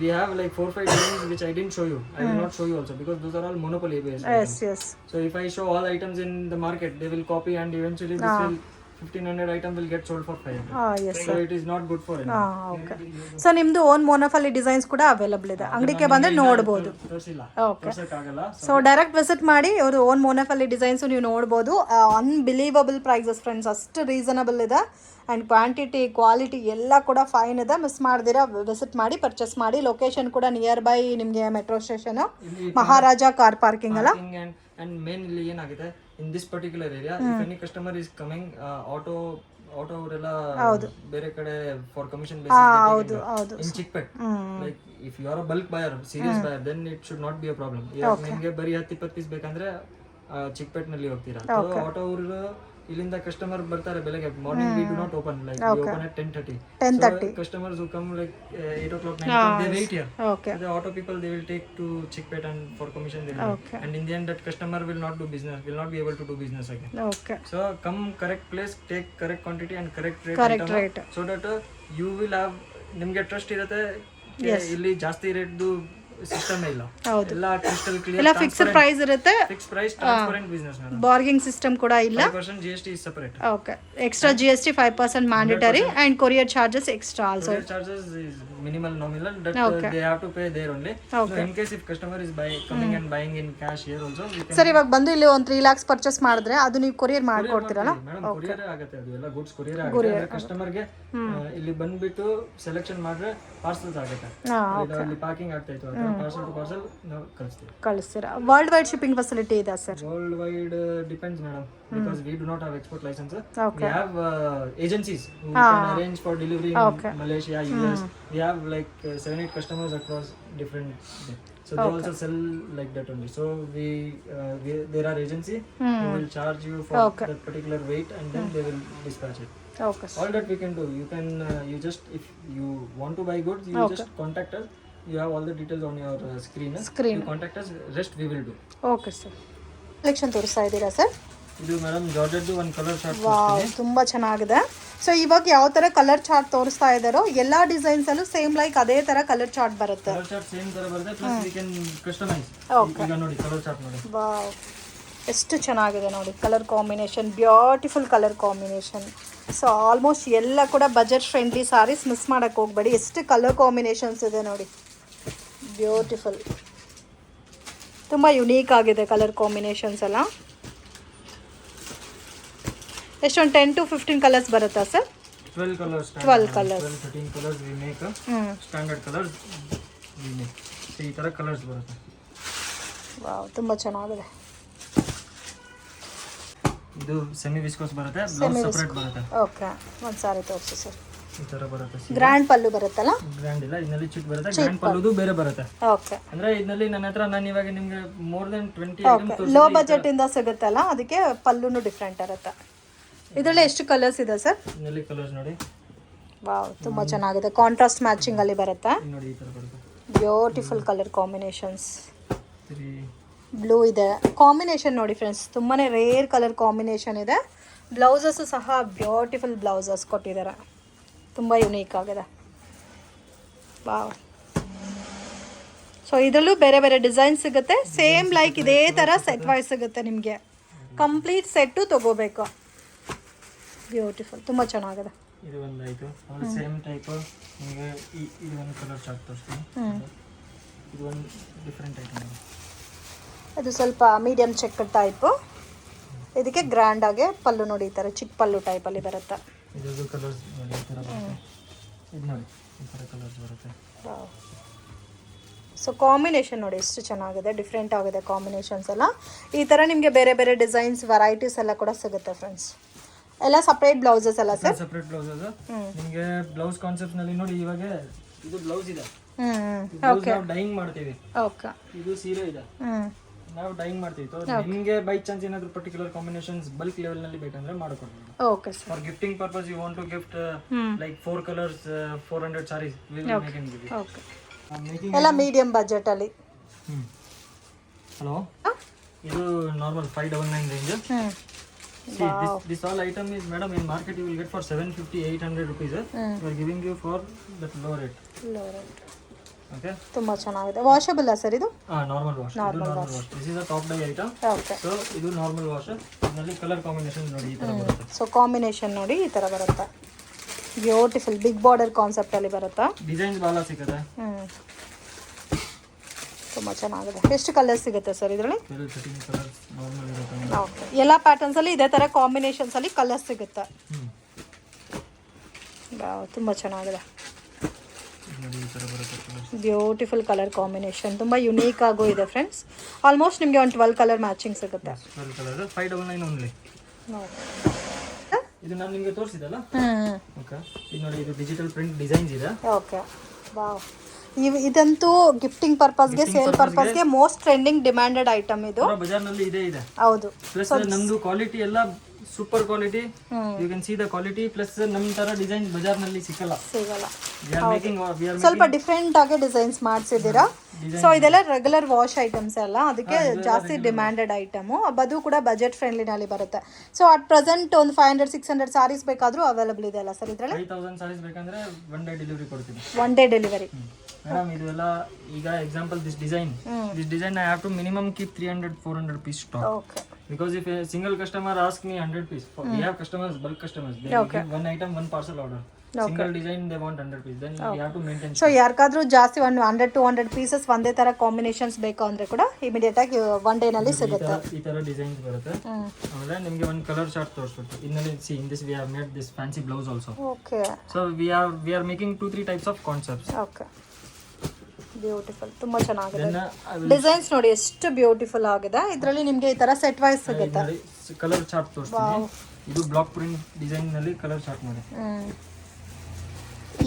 we have like 4-5 designs which I didn't show you. I will not show you also because those are all monopoly based. Yes. So if I show all items in the market, they will copy and eventually this will 1500 item will get sold for 500. Yes, so it is not good for anyone. Okay. So ನಿಮ್ದು own ಮೋನೋಫಲಿ designs ಕೂಡ available ಇದೆ, ಅಂಗಡಿಗೆ ಬಂದ್ರೆ ನೋಡಬಹುದು. Okay. So direct visit ಮಾಡಿ ಅವ್ರ own ಮೋನೋಫಲಿ designs ನೀವು ನೋಡಬಹುದು. ಅನ್ಬಿಲೀವಬಲ್ ಪ್ರೈಸಸ್ ಫ್ರೆಂಡ್ಸ್, ಅಷ್ಟು ರೀಸನಬಲ್ ಇದೆ. ಆ್ಯಂಡ್ ಕ್ವಾಂಟಿಟಿ ಕ್ವಾಲಿಟಿ ಎಲ್ಲ ಕೂಡ ಫೈನ್ ಇದೆ. ಮಿಸ್ ಮಾಡ್ದಿರಾ ವಿಸಿಟ್ ಮಾಡಿ ಪರ್ಚೇಸ್ ಮಾಡಿ. ಲೊಕೇಶನ್ ಕೂಡ ನಿಯರ್ ಬೈ ನಿಮಗೆ ಮೆಟ್ರೋ ಸ್ಟೇಷನ್, ಮಹಾರಾಜ ಕಾರ್ ಪಾರ್ಕಿಂಗ್ ಅಲ್ಲ. And mainly ಏನಾಗಿದೆ in this particular area, if any customer is coming auto ಅವರೆಲ್ಲ ಬೇರೆ ಕಡೆ for commission basis in Chickpet. Like if you are a bulk buyer, serious buyer, then it should not be a problem. ನಿಮಗೆ ಬರೀ 10-20 piece ಬೇಕಂದ್ರೆ ಚಿಕ್ಪೆಟ್ ನಲ್ಲಿ ಹೋಗ್ತೀರಾ. Auto ಅವರು ಇಲ್ಲಿಂದ ಕಸ್ಟಮರ್ ಬರ್ತಾರೆ ಬೆಳಗ್ಗೆ morning V do not open like we open at 10:30 10:30 customers who come like 8 o'clock 9 o'clock they wait here. Okay. So the auto people they will take to Chickpet and for commission they will Okay. and in the end that customer will not do business, will not be able to do business again. Okay So come correct place, take correct quantity and correct rate Correct item, rate. so that you will have ನಿಮಗೆ trust ಇರುತ್ತೆ ಇಲ್ಲಿ ಜಾಸ್ತಿ ರೇಟ್ದು system ಇಲ್ಲ ಹೌದು. ಎಲ್ಲ crystal clear ಎಲ್ಲ fixed price ಇರುತ್ತೆ, fix price transparent business madam. Bargaining system ಕೂಡ ಇಲ್ಲ. 5% GST is separate. Okay, extra GST 5% mandatory and courier charges extra also. Courier charges is minimal nominal that Okay. they have to pay there only. Okay. So in case if customer is coming and buying in cash here also we can sir ಇವಾಗ ಬಂದು ಇಲ್ಲಿ ಒಂದು 3 lakhs purchase ಮಾಡಿದ್ರೆ ಅದು ನೀವು courier ಮಾಡ್ಕೊಡ್ತೀರಲ್ಲ? Madam courier ಆಗುತ್ತೆ, ಅದು ಎಲ್ಲ ಗುಡ್ಸ್ ಕೊರಿಯರ್ ಆಗುತ್ತೆ. ಕಸ್ಟಮರ್ ಗೆ ಇಲ್ಲಿ ಬಂದ್ಬಿಟ್ಟು ಸೆಲೆಕ್ಷನ್ ಮಾಡಿದ್ರೆ ಪಾರ್ಸಲ್ಸ್ ಆಗುತ್ತೆ. ಅಲ್ಲಿ ಪ್ಯಾಕಿಂಗ್ ಆಗ್ತಾ ಇತ್ತು, ಪಾರ್ಸಲ್ ಟು ಪಾರ್ಸಲ್ ನಾವು ಕಳಿಸ್ತೀರಾ? ವರ್ಲ್ಡ್ ವೈಡ್ ಶಿಪ್ಪಿಂಗ್ ಫೆಸಿಲಿಟಿ ಇದೆ sir? World wide depends madam, because we do not have export license. Okay. We have agencies who can arrange for delivery in Malaysia, US. We have like 7-8 customers across different so they also sell like that only. So we there are agency who will charge you for that particular weight and then they will dispatch it. Okay All that we can do. You can you just if you want to buy goods you just contact us. You have all the details on your screen. You contact us, rest we will do. Okay sir. Collection ತೋರಿಸ್ತಾ ಇದ್ದೀರಾ sir? ಇದು madam georgette ಒಂದು colour chart wow, ತುಂಬಾ ಚೆನ್ನಾಗಿದೆ. So ಇವಾಗ ಯಾವ ತರ colour chart ತೋರಿಸ್ತಾ ಇದ್ದಾರೋ ಎಲ್ಲಾ ಡಿಸೈನ್ಸ್ ಅಲ್ಲೂ ಸೇಮ್ ಲೈಕ್ ಅದೇ ತರ ಕಲರ್ ಚಾರ್ಟ್ ಬರುತ್ತೆ. ಕಲರ್ ಚಾರ್ಟ್ ಸೇಮ್ ತರ ಬರುತ್ತೆ, ಪ್ಲಸ್ ವಿ ಕ್ಯಾನ್ ಕಸ್ಟಮೈಸ್. ಈಗ ನೋಡಿ ಕಲರ್ ಚಾರ್ಟ್ ನೋಡಿ, ವಾವ್ ಎಷ್ಟು ಚೆನ್ನಾಗಿದೆ ನೋಡಿ colour combination, beautiful colour combination. So almost ಎಲ್ಲ ಕೂಡ ಬಜೆಟ್ ಫ್ರೆಂಡ್ಲಿ ಸಾರೀಸ್, ಮಿಸ್ ಮಾಡಕ್ಕೆ ಹೋಗ್ಬೇಡಿ. ಎಷ್ಟು ಕಲರ್ ಕಾಂಬಿನೇಷನ್ಸ್ ಇದೆ ನೋಡಿ, ಬ್ಯೂಟಿಫುಲ್, ತುಂಬ ಯುನೀಕ್ ಆಗಿದೆ ಕಲರ್ ಕಾಂಬಿನೇಷನ್ಸ್ ಎಲ್ಲ. ಎಷ್ಟೊಂದು 10 to 15 ಕಲರ್ಸ್ ಬರುತ್ತಾ sir? 12 colors. 12 colors. 13 colors we make. Standard colors we make. So ಈ ತರ ಕಲರ್ಸ್ ಬರುತ್ತೆ. ವಾವ್, ತುಂಬ ಚೆನ್ನಾಗಿದೆ. ಇದು ಸೆಮಿ ವಿಸ್ಕೋಸ್ ಬರುತ್ತೆ, ಬ್ಲೌಸ್ ಸೆಪರೇಟ್ ಬರುತ್ತೆ. ಓಕೆ, ಒಂದು ಸಾರಿ ತೋರಿಸಿ ಸರ್. ಈ ತರ ಬರುತ್ತೆ. ಗ್ರ್ಯಾಂಡ್ ಪಲ್ಲು ಬರುತ್ತಲ್ಲ? ಗ್ರ್ಯಾಂಡ್ ಇಲ್ಲ, ಇದರಲ್ಲಿ ಚಿಕ್ಕ ಬರುತ್ತೆ. ಗ್ರ್ಯಾಂಡ್ ಪಲ್ಲುದು ಬೇರೆ ಬರುತ್ತೆ. ಓಕೆ, ಅಂದ್ರೆ ಇದರಲ್ಲಿ ನನ್ನ ಹತ್ರ ನಾನು ಇವಾಗ ನಿಮಗೆ more than 20 items low budget ಇಂದ ಸಿಗುತ್ತಲ್ಲ, ಅದಕ್ಕೆ ಪಲ್ಲುನು ಡಿಫ್ರೆಂಟ್ ಇರುತ್ತೆ. ಇದರಲ್ಲಿ ಎಷ್ಟು ಕಲರ್ಸ್ ಇದೆ ಸರ್? ಇದರಲ್ಲಿ ಕಲರ್ಸ್ ನೋಡಿ, ವಾವ್ ತುಂಬ ಚೆನ್ನಾಗಿದೆ. ಕಾಂಟ್ರಾಸ್ಟ್ ಮ್ಯಾಚಿಂಗ್ ಅಲ್ಲಿ ಬರುತ್ತೆ. ನೋಡಿ ಈ ತರ ಬರುತ್ತೆ. Beautiful colour combinations. 3 ಬ್ಲೂ ಇದೆ. ಕಾಂಬಿನೇಷನ್ ನೋಡಿ ಫ್ರೆಂಡ್ಸ್, ತುಂಬಾ ರೇರ್ ಕಲರ್ ಕಾಂಬಿನೇಷನ್ ಇದೆ. ಬ್ಲೌಸಸ್ ಸಹ ಬ್ಯೂಟಿಫುಲ್ ಬ್ಲೌಸಸ್ ಕೊಟ್ಟಿದ್ದಾರೆ, ತುಂಬ ಯುನೀಕ್ ಆಗಿದೆ. ವಾವ್. ಸೊ ಇದರಲ್ಲೂ ಬೇರೆ ಬೇರೆ ಡಿಸೈನ್ ಸಿಗುತ್ತೆ, ಸೇಮ್ ಲೈಕ್ ಇದೇ ಥರ ಸೆಟ್ ವೈಸ್ ಸಿಗುತ್ತೆ ನಿಮಗೆ. ಕಂಪ್ಲೀಟ್ ಸೆಟ್ಟು ತೊಗೋಬೇಕು. ಬ್ಯೂಟಿಫುಲ್, ತುಂಬ ಚೆನ್ನಾಗಿದೆ. ಇದು ಒಂದು ಆಯಿತು. ಸೇಮ್ ಟೈಪ್ ನಿಮಗೆ ಇದು ಒಂದು ಕಲರ್ ಚಾರ್ಟ್ ತೋರಿಸ್ತೀನಿ. ಇದು ಒಂದು ಡಿಫ್ರೆಂಟ್ ಐಟಮ್. ಅದು ಸ್ವಲ್ಪ ಮೀಡಿಯಮ್ ಚೆಕ್ ಟೈಪು. ಇದಕ್ಕೆ ಗ್ರ್ಯಾಂಡ್ ಆಗಿ ಪಲ್ಲು ನೋಡಿ, ಈ ಥರ ಚಿಕ್ಕ ಪಲ್ಲು ಟೈಪಲ್ಲಿ ಬರುತ್ತೆ. ಇದರದ್ದು ಕಲರ್ಸ್ ನೋಡಿ ಈ ಥರ ಬರುತ್ತೆ. ಇದು ನೋಡಿ ಈ ಥರ ಕಲರ್ಸ್ ಬರುತ್ತೆ. ಸೊ ಕಾಂಬಿನೇಷನ್ ನೋಡಿ ಎಷ್ಟು ಚೆನ್ನಾಗಿದೆ, ಡಿಫ್ರೆಂಟ್ ಆಗಿದೆ ಕಾಂಬಿನೇಷನ್ಸ್ ಎಲ್ಲ. ಈ ಥರ ನಿಮಗೆ ಬೇರೆ ಬೇರೆ ಡಿಸೈನ್ಸ್ ವೆರೈಟೀಸ್ ಎಲ್ಲ ಕೂಡ ಸಿಗುತ್ತೆ ಫ್ರೆಂಡ್ಸ್. ಎಲ್ಲ ಸಪ್ರೇಟ್ ಬ್ಲೌಸಸ್ ಅಲ್ಲ ಸರ್? Separate blouses. ನಿಮಗೆ ಬ್ಲೌಸ್ ಕಾನ್ಸೆಪ್ಟ್ ನಲ್ಲಿ ನೋಡಿ, ಇವಾಗ ಇದು ಬ್ಲೌಸ್ ಇದೆ, ಓಕೆ, ನಾವು ಡೈಯಿಂಗ್ ಮಾಡ್ತೀವಿ. ಓಕೆ, ಇದು ಸೀರೆ ಇದೆ, ನಾವು ಡೈಯಿಂಗ್ ಮಾಡ್ತೀವಿ. ನಿಮಗೆ ಬೈ ಚಾನ್ಸ್ ಏನಾದರೂ ಪರ್ಟಿಕ್ಯುಲರ್ ಕಾಂಬಿನೇಷನ್ಸ್ ಬಲ್ಕ್ ಲೆವೆಲ್ ನಲ್ಲಿ ಬೇಕಂದ್ರೆ ಮಾಡ್ಕೊಡ್ತೀವಿ. Okay sir. For gifting purpose you want to gift like 4 colors 400 sarees we will make and give you. Okay, making ಎಲ್ಲ ಮೀಡಿಯಂ ಬಜೆಟ್ ಅಲ್ಲಿ. ಹಲೋ, ಇದು normal 599 range. See, this all item is, madam, in market you will get for 750-800 rupees. We are giving you for that low rate. Low rate. Okay. ತುಂಬ ಚೆನ್ನಾಗಿದೆ. Washable sir ಇದು? Normal wash. Normal wash. This is a top dye item. Okay. So ಇದು normal wash. ಇದರಲ್ಲಿ colour combination ನೋಡಿ ಈ ತರ ಬರುತ್ತೆ. So combination ನೋಡಿ ಈ ಥರ ಬರುತ್ತೆ. ಬ್ಯೂಟಿಫುಲ್ ಬಿಗ್ ಬಾರ್ಡರ್ ಕಾನ್ಸೆಪ್ಟ್ ಅಲ್ಲಿ ಬರುತ್ತೆ. ಡಿಸೈನ್ಸ್ ಬಹಳ ಸಿಗುತ್ತೆ. ತುಂಬ ಚೆನ್ನಾಗಿದೆ. ಎಷ್ಟು ಕಲರ್ಸ್ ಸಿಗುತ್ತೆ ಸರ್ ಇದರಲ್ಲಿ? 13 ಕಲರ್ಸ್ ನಾರ್ಮಲ್ ಇರುತ್ತೆ. ಓಕೆ, ಎಲ್ಲ ಪ್ಯಾಟರ್ನ್ಸ್ ಅಲ್ಲಿ ಇದೇ ಥರ ಕಾಂಬಿನೇಷನ್ಸ್ ಅಲ್ಲಿ ಕಲರ್ಸ್ ಸಿಗುತ್ತೆ. ತುಂಬ ಚೆನ್ನಾಗಿದೆ. ನೋಡಿ ಈ ತರ ಬರುತ್ತೆ ಕಲರ್ಸ್. ಬ್ಯೂಟಿಫುಲ್ ಕಲರ್ ಕಾಂಬಿನೇಷನ್, ತುಂಬ ಯುನೀಕ್ ಆಗು ಇದೆ ಫ್ರೆಂಡ್ಸ್. ಆಲ್ಮೋಸ್ಟ್ ನಿಮಗೆ ಒಂದು 12 ಕಲರ್ ಮ್ಯಾಚಿಂಗ್ ಸಿಗುತ್ತೆ. 12 ಕಲರ್ 599 ಓನ್ಲಿ. ಇದು ನಾನು ನಿಮಗೆ ತೋರಿಸಿದಲ್ಲ. ಓಕೆ, ಇದು ನೋಡಿ, ಇದು ಡಿಜಿಟಲ್ ಪ್ರಿಂಟ್ ಡಿಸೈನ್ಸ್ ಇದೆ. Okay, wow. ಇದಂತೂ ಗಿಫ್ಟಿಂಗ್ ಪರ್ಪಸ್ಗೆ, ಸೇಲ್ ಪರ್ಪಸ್ಗೆ ಮೋಸ್ಟ್ ಟ್ರೆಂಡಿಂಗ್ ಡಿಮ್ಯಾಂಡೆಡ್ ಐಟಮ್ ಇದು. ಬಜಾರ್ನಲ್ಲಿ ಇದೆ. ಹೌದು. ಪ್ಲಸ್ ನಮ್ದು ಕ್ವಾಲಿಟಿ ಎಲ್ಲ super quality, you can see the quality. Plus ನಮ್ಮ ತರ ಡಿಸೈನ್ ಬಜಾರ್ನಲ್ಲಿ ಸಿಕ್ಕಲ್ಲ. ಸಿಗಲ್ಲ. ವಿ ಆರ್ ಮೇಕಿಂಗ್ ಸ್ವಲ್ಪ ಡಿಫ್ರೆಂಟ್ ಆಗಿ ಡಿಸೈನ್ಸ್ ಮಾಡಿಸಿದ್ದೀರಾ. ಸೊ ಇದೆಲ್ಲ ರೆಗ್ಯುಲರ್ ವಾಶ್ ಐಟಮ್ಸ್ ಅಲ್ಲ, ಅದಕ್ಕೆ ಜಾಸ್ತಿ ಡಿಮ್ಯಾಂಡೆಡ್ ಐಟಮು. ಅದು ಕೂಡ ಬಜೆಟ್ ಫ್ರೆಂಡ್ಲಿನಲ್ಲಿ ಬರುತ್ತೆ. ಸೊ ಅಟ್ ಪ್ರೆಸೆಂಟ್ ಒಂದು 500-600 ಸಾರೀಸ್ ಬೇಕಾದರೂ ಅವೈಲಬಲ್ ಇದೆ ಅಲ್ಲ ಸರ್ ಇದರಲ್ಲಿ? 5000 ಸಾರೀಸ್ ಬೇಕಂದ್ರೆ ಒನ್ ಡೇ ಡೆಲಿವರಿ ಕೊಡ್ತೀನಿ. One day delivery. ಮೇಡಮ್ ಇದೆಲ್ಲ ಈಗ example this design I have to minimum keep 300-400 piece stock. Okay. Because if a single customer asks me 100 piece, we have customers, bulk customers, they give one item, one parcel order. Single design, they want 100 piece. Then we have to maintain. So ಯಾರಿಗಾದ್ರೂ ಜಾಸ್ತಿ ಒಂದು 100-200 pieces ಒಂದೇ ಥರ combinations ಬೇಕು ಅಂದರೆ ಕೂಡ immediate ಆಗಿ one ಡೇನಲ್ಲಿ ಸಿಗುತ್ತೆ. ಈ ತರ ಡಿಸೈನ್ಸ್ ಬರುತ್ತೆ. ಆಮೇಲೆ ನಿಮಗೆ ಒಂದು ಕಲರ್ ಚಾರ್ಟ್ ತೋರಿಸ್ಬಿಟ್ಟು ಇನ್ನಲ್ಲಿ see in this we have made this fancy blouse also. Okay. So we are making 2-3 types of concepts. Okay. Beautiful, ತುಂಬ ಚೆನ್ನಾಗಿದೆ. ಡಿಸೈನ್ಸ್ ನೋಡಿ ಎಷ್ಟು ಬ್ಯೂಟಿಫುಲ್ ಆಗಿದೆ. ಇದರಲ್ಲಿ ನಿಮಗೆ ಈ ತರ ಸೆಟ್ ವೈಸ್ ಸಿಗುತ್ತೆ. ಕಲರ್ ಚಾರ್ಟ್ ತೋರಿಸ್ತೀನಿ. ಇದು ಬ್ಲಾಕ್ ಪ್ರಿಂಟ್ ಡಿಸೈನ್ ನಲ್ಲಿ ಕಲರ್ ಚಾರ್ಟ್ ಮಾಡಿ.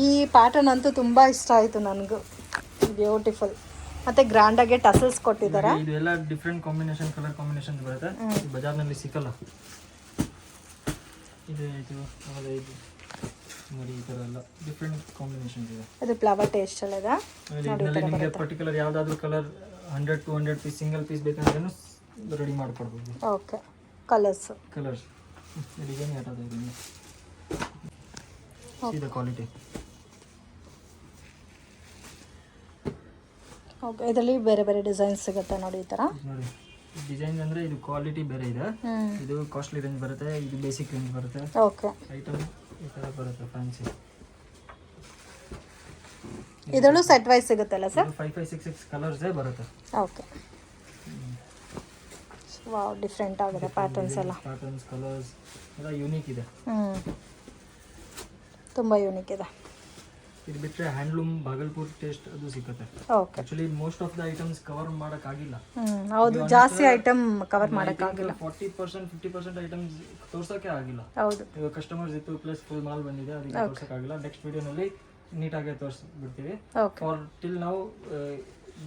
ಈ ಪ್ಯಾಟರ್ನ್ ಅಂತೂ ತುಂಬಾ ಇಷ್ಟ ಆಯಿತು ನನಗೂ. ಬ್ಯೂಟಿಫುಲ್ ಮತ್ತೆ ಗ್ರ್ಯಾಂಡ್ ಆಗಿ ಟಸಲ್ಸ್ ಕೊಟ್ಟಿದ್ದಾರೆ. ಇದು ಎಲ್ಲ ಡಿಫರೆಂಟ್ ಕಾಂಬಿನೇಷನ್, ಕಲರ್ ಕಾಂಬಿನೇಷನ್ಸ್ ಬರುತ್ತೆ. ಬಜಾರ್ನಲ್ಲಿ ಸಿಕ್ಕಲ್ಲ. ಇದು ಆಮೇಲೆ ಇದು ನೋಡಿ ಈ ಥರ ಎಲ್ಲ ಡಿಫ್ರೆಂಟ್ ಕಾಂಬಿನೇಷನ್ಸ್ ಇದೆ. ಇದು ಫ್ಲವರ್ ಟೇಸ್ಟ್ ಅಲ್ಲ ಇದೆ. ಇದರಲ್ಲಿ ನಿಮಗೆ ಪರ್ಟಿಕ್ಯುಲರ್ ಯಾವುದಾದ್ರೂ ಕಲರ್ 100-200 ಪೀಸ್ ಸಿಂಗಲ್ ಪೀಸ್ ಬೇಕಂದ್ರೂ ರೆಡಿ ಮಾಡ್ಕೊಡ್ಬೋದು. ಓಕೆ. ಕಲರ್ಸ್ ಡಿಸೈನ್ ಯಾವ್ದು ಇದೆ ಸಿ ದ ಕ್ವಾಲಿಟಿ. ಓಕೆ. ಇದರಲ್ಲಿ ಬೇರೆ ಬೇರೆ ಡಿಸೈನ್ಸ್ ಸಿಗುತ್ತೆ ನೋಡಿ ಈ ಥರ. ನೋಡಿ ಡಿಸೈನ್ ಅಂದರೆ ಇದು ಕ್ವಾಲಿಟಿ ಬೇರೆ ಇದೆ. ಇದು ಕಾಸ್ಟ್ಲಿ ರೇಂಜ್ ಬರುತ್ತೆ, ಇದು ಬೇಸಿಕ್ ರೇಂಜ್ ಬರುತ್ತೆ. ಓಕೆ. ಐಟಮ್ ಈ ಥರ ಬರುತ್ತೆ ಫ್ಯಾನ್ಸಿ. ಇದರಲ್ಲೂ ಸೆಟ್ ವೈಸ್ ಸಿಗುತ್ತಲ್ಲ ಸರ್? 5-6 ಕಲರ್ಸೇ ಬರುತ್ತೆ. ಓಕೆ. ವಾವ್, ಡಿಫ್ರೆಂಟ್ ಆಗಿದೆ ಪ್ಯಾಟರ್ನ್ಸ್ ಎಲ್ಲ. ಪ್ಯಾಟರ್ನ್ಸ್, ಕಲರ್ಸ್ ಎಲ್ಲ ಯೂನಿಕ್ ಇದೆ. ತುಂಬ ಯೂನಿಕ್ ಇದೆ. ಇದು ಬಿಟ್ಟರೆ ಹ್ಯಾಂಡ್ಲೂಮ್ ಬಾಗಲ್ಪುರ್ ಟೇಸ್ಟ್ ಅದು ಸಿಗುತ್ತೆ. Okay. Actually most of the items cover ಮಾಡೋಕ್ಕಾಗಿಲ್ಲ. ಹೌದು, ಜಾಸ್ತಿ ಐಟಮ್ ಕವರ್ ಮಾಡೋಕ್ಕಾಗಿಲ್ಲ. 40%-50% ಐಟಮ್ಸ್ ತೋರ್ಸೋಕೆ ಆಗಿಲ್ಲ. ಹೌದು. ಇವಾಗ ಕಸ್ಟಮರ್ಸ್ ಇತ್ತು ಪ್ಲಸ್ ಫುಲ್ ಮಾಲ್ ಬಂದಿದೆ, ಅದಕ್ಕೆ ತೋರ್ಸೋಕ್ಕಾಗಿಲ್ಲ. ನೆಕ್ಸ್ಟ್ ವಿಡಿಯೋನಲ್ಲಿ ನೀಟಾಗಿ ತೋರಿಸ್ಬಿಡ್ತೀವಿ. Far till now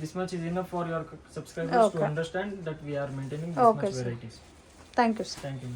this much is enough for your subscribers to understand that we are maintaining this much varieties. Thank you, sir. Thank you.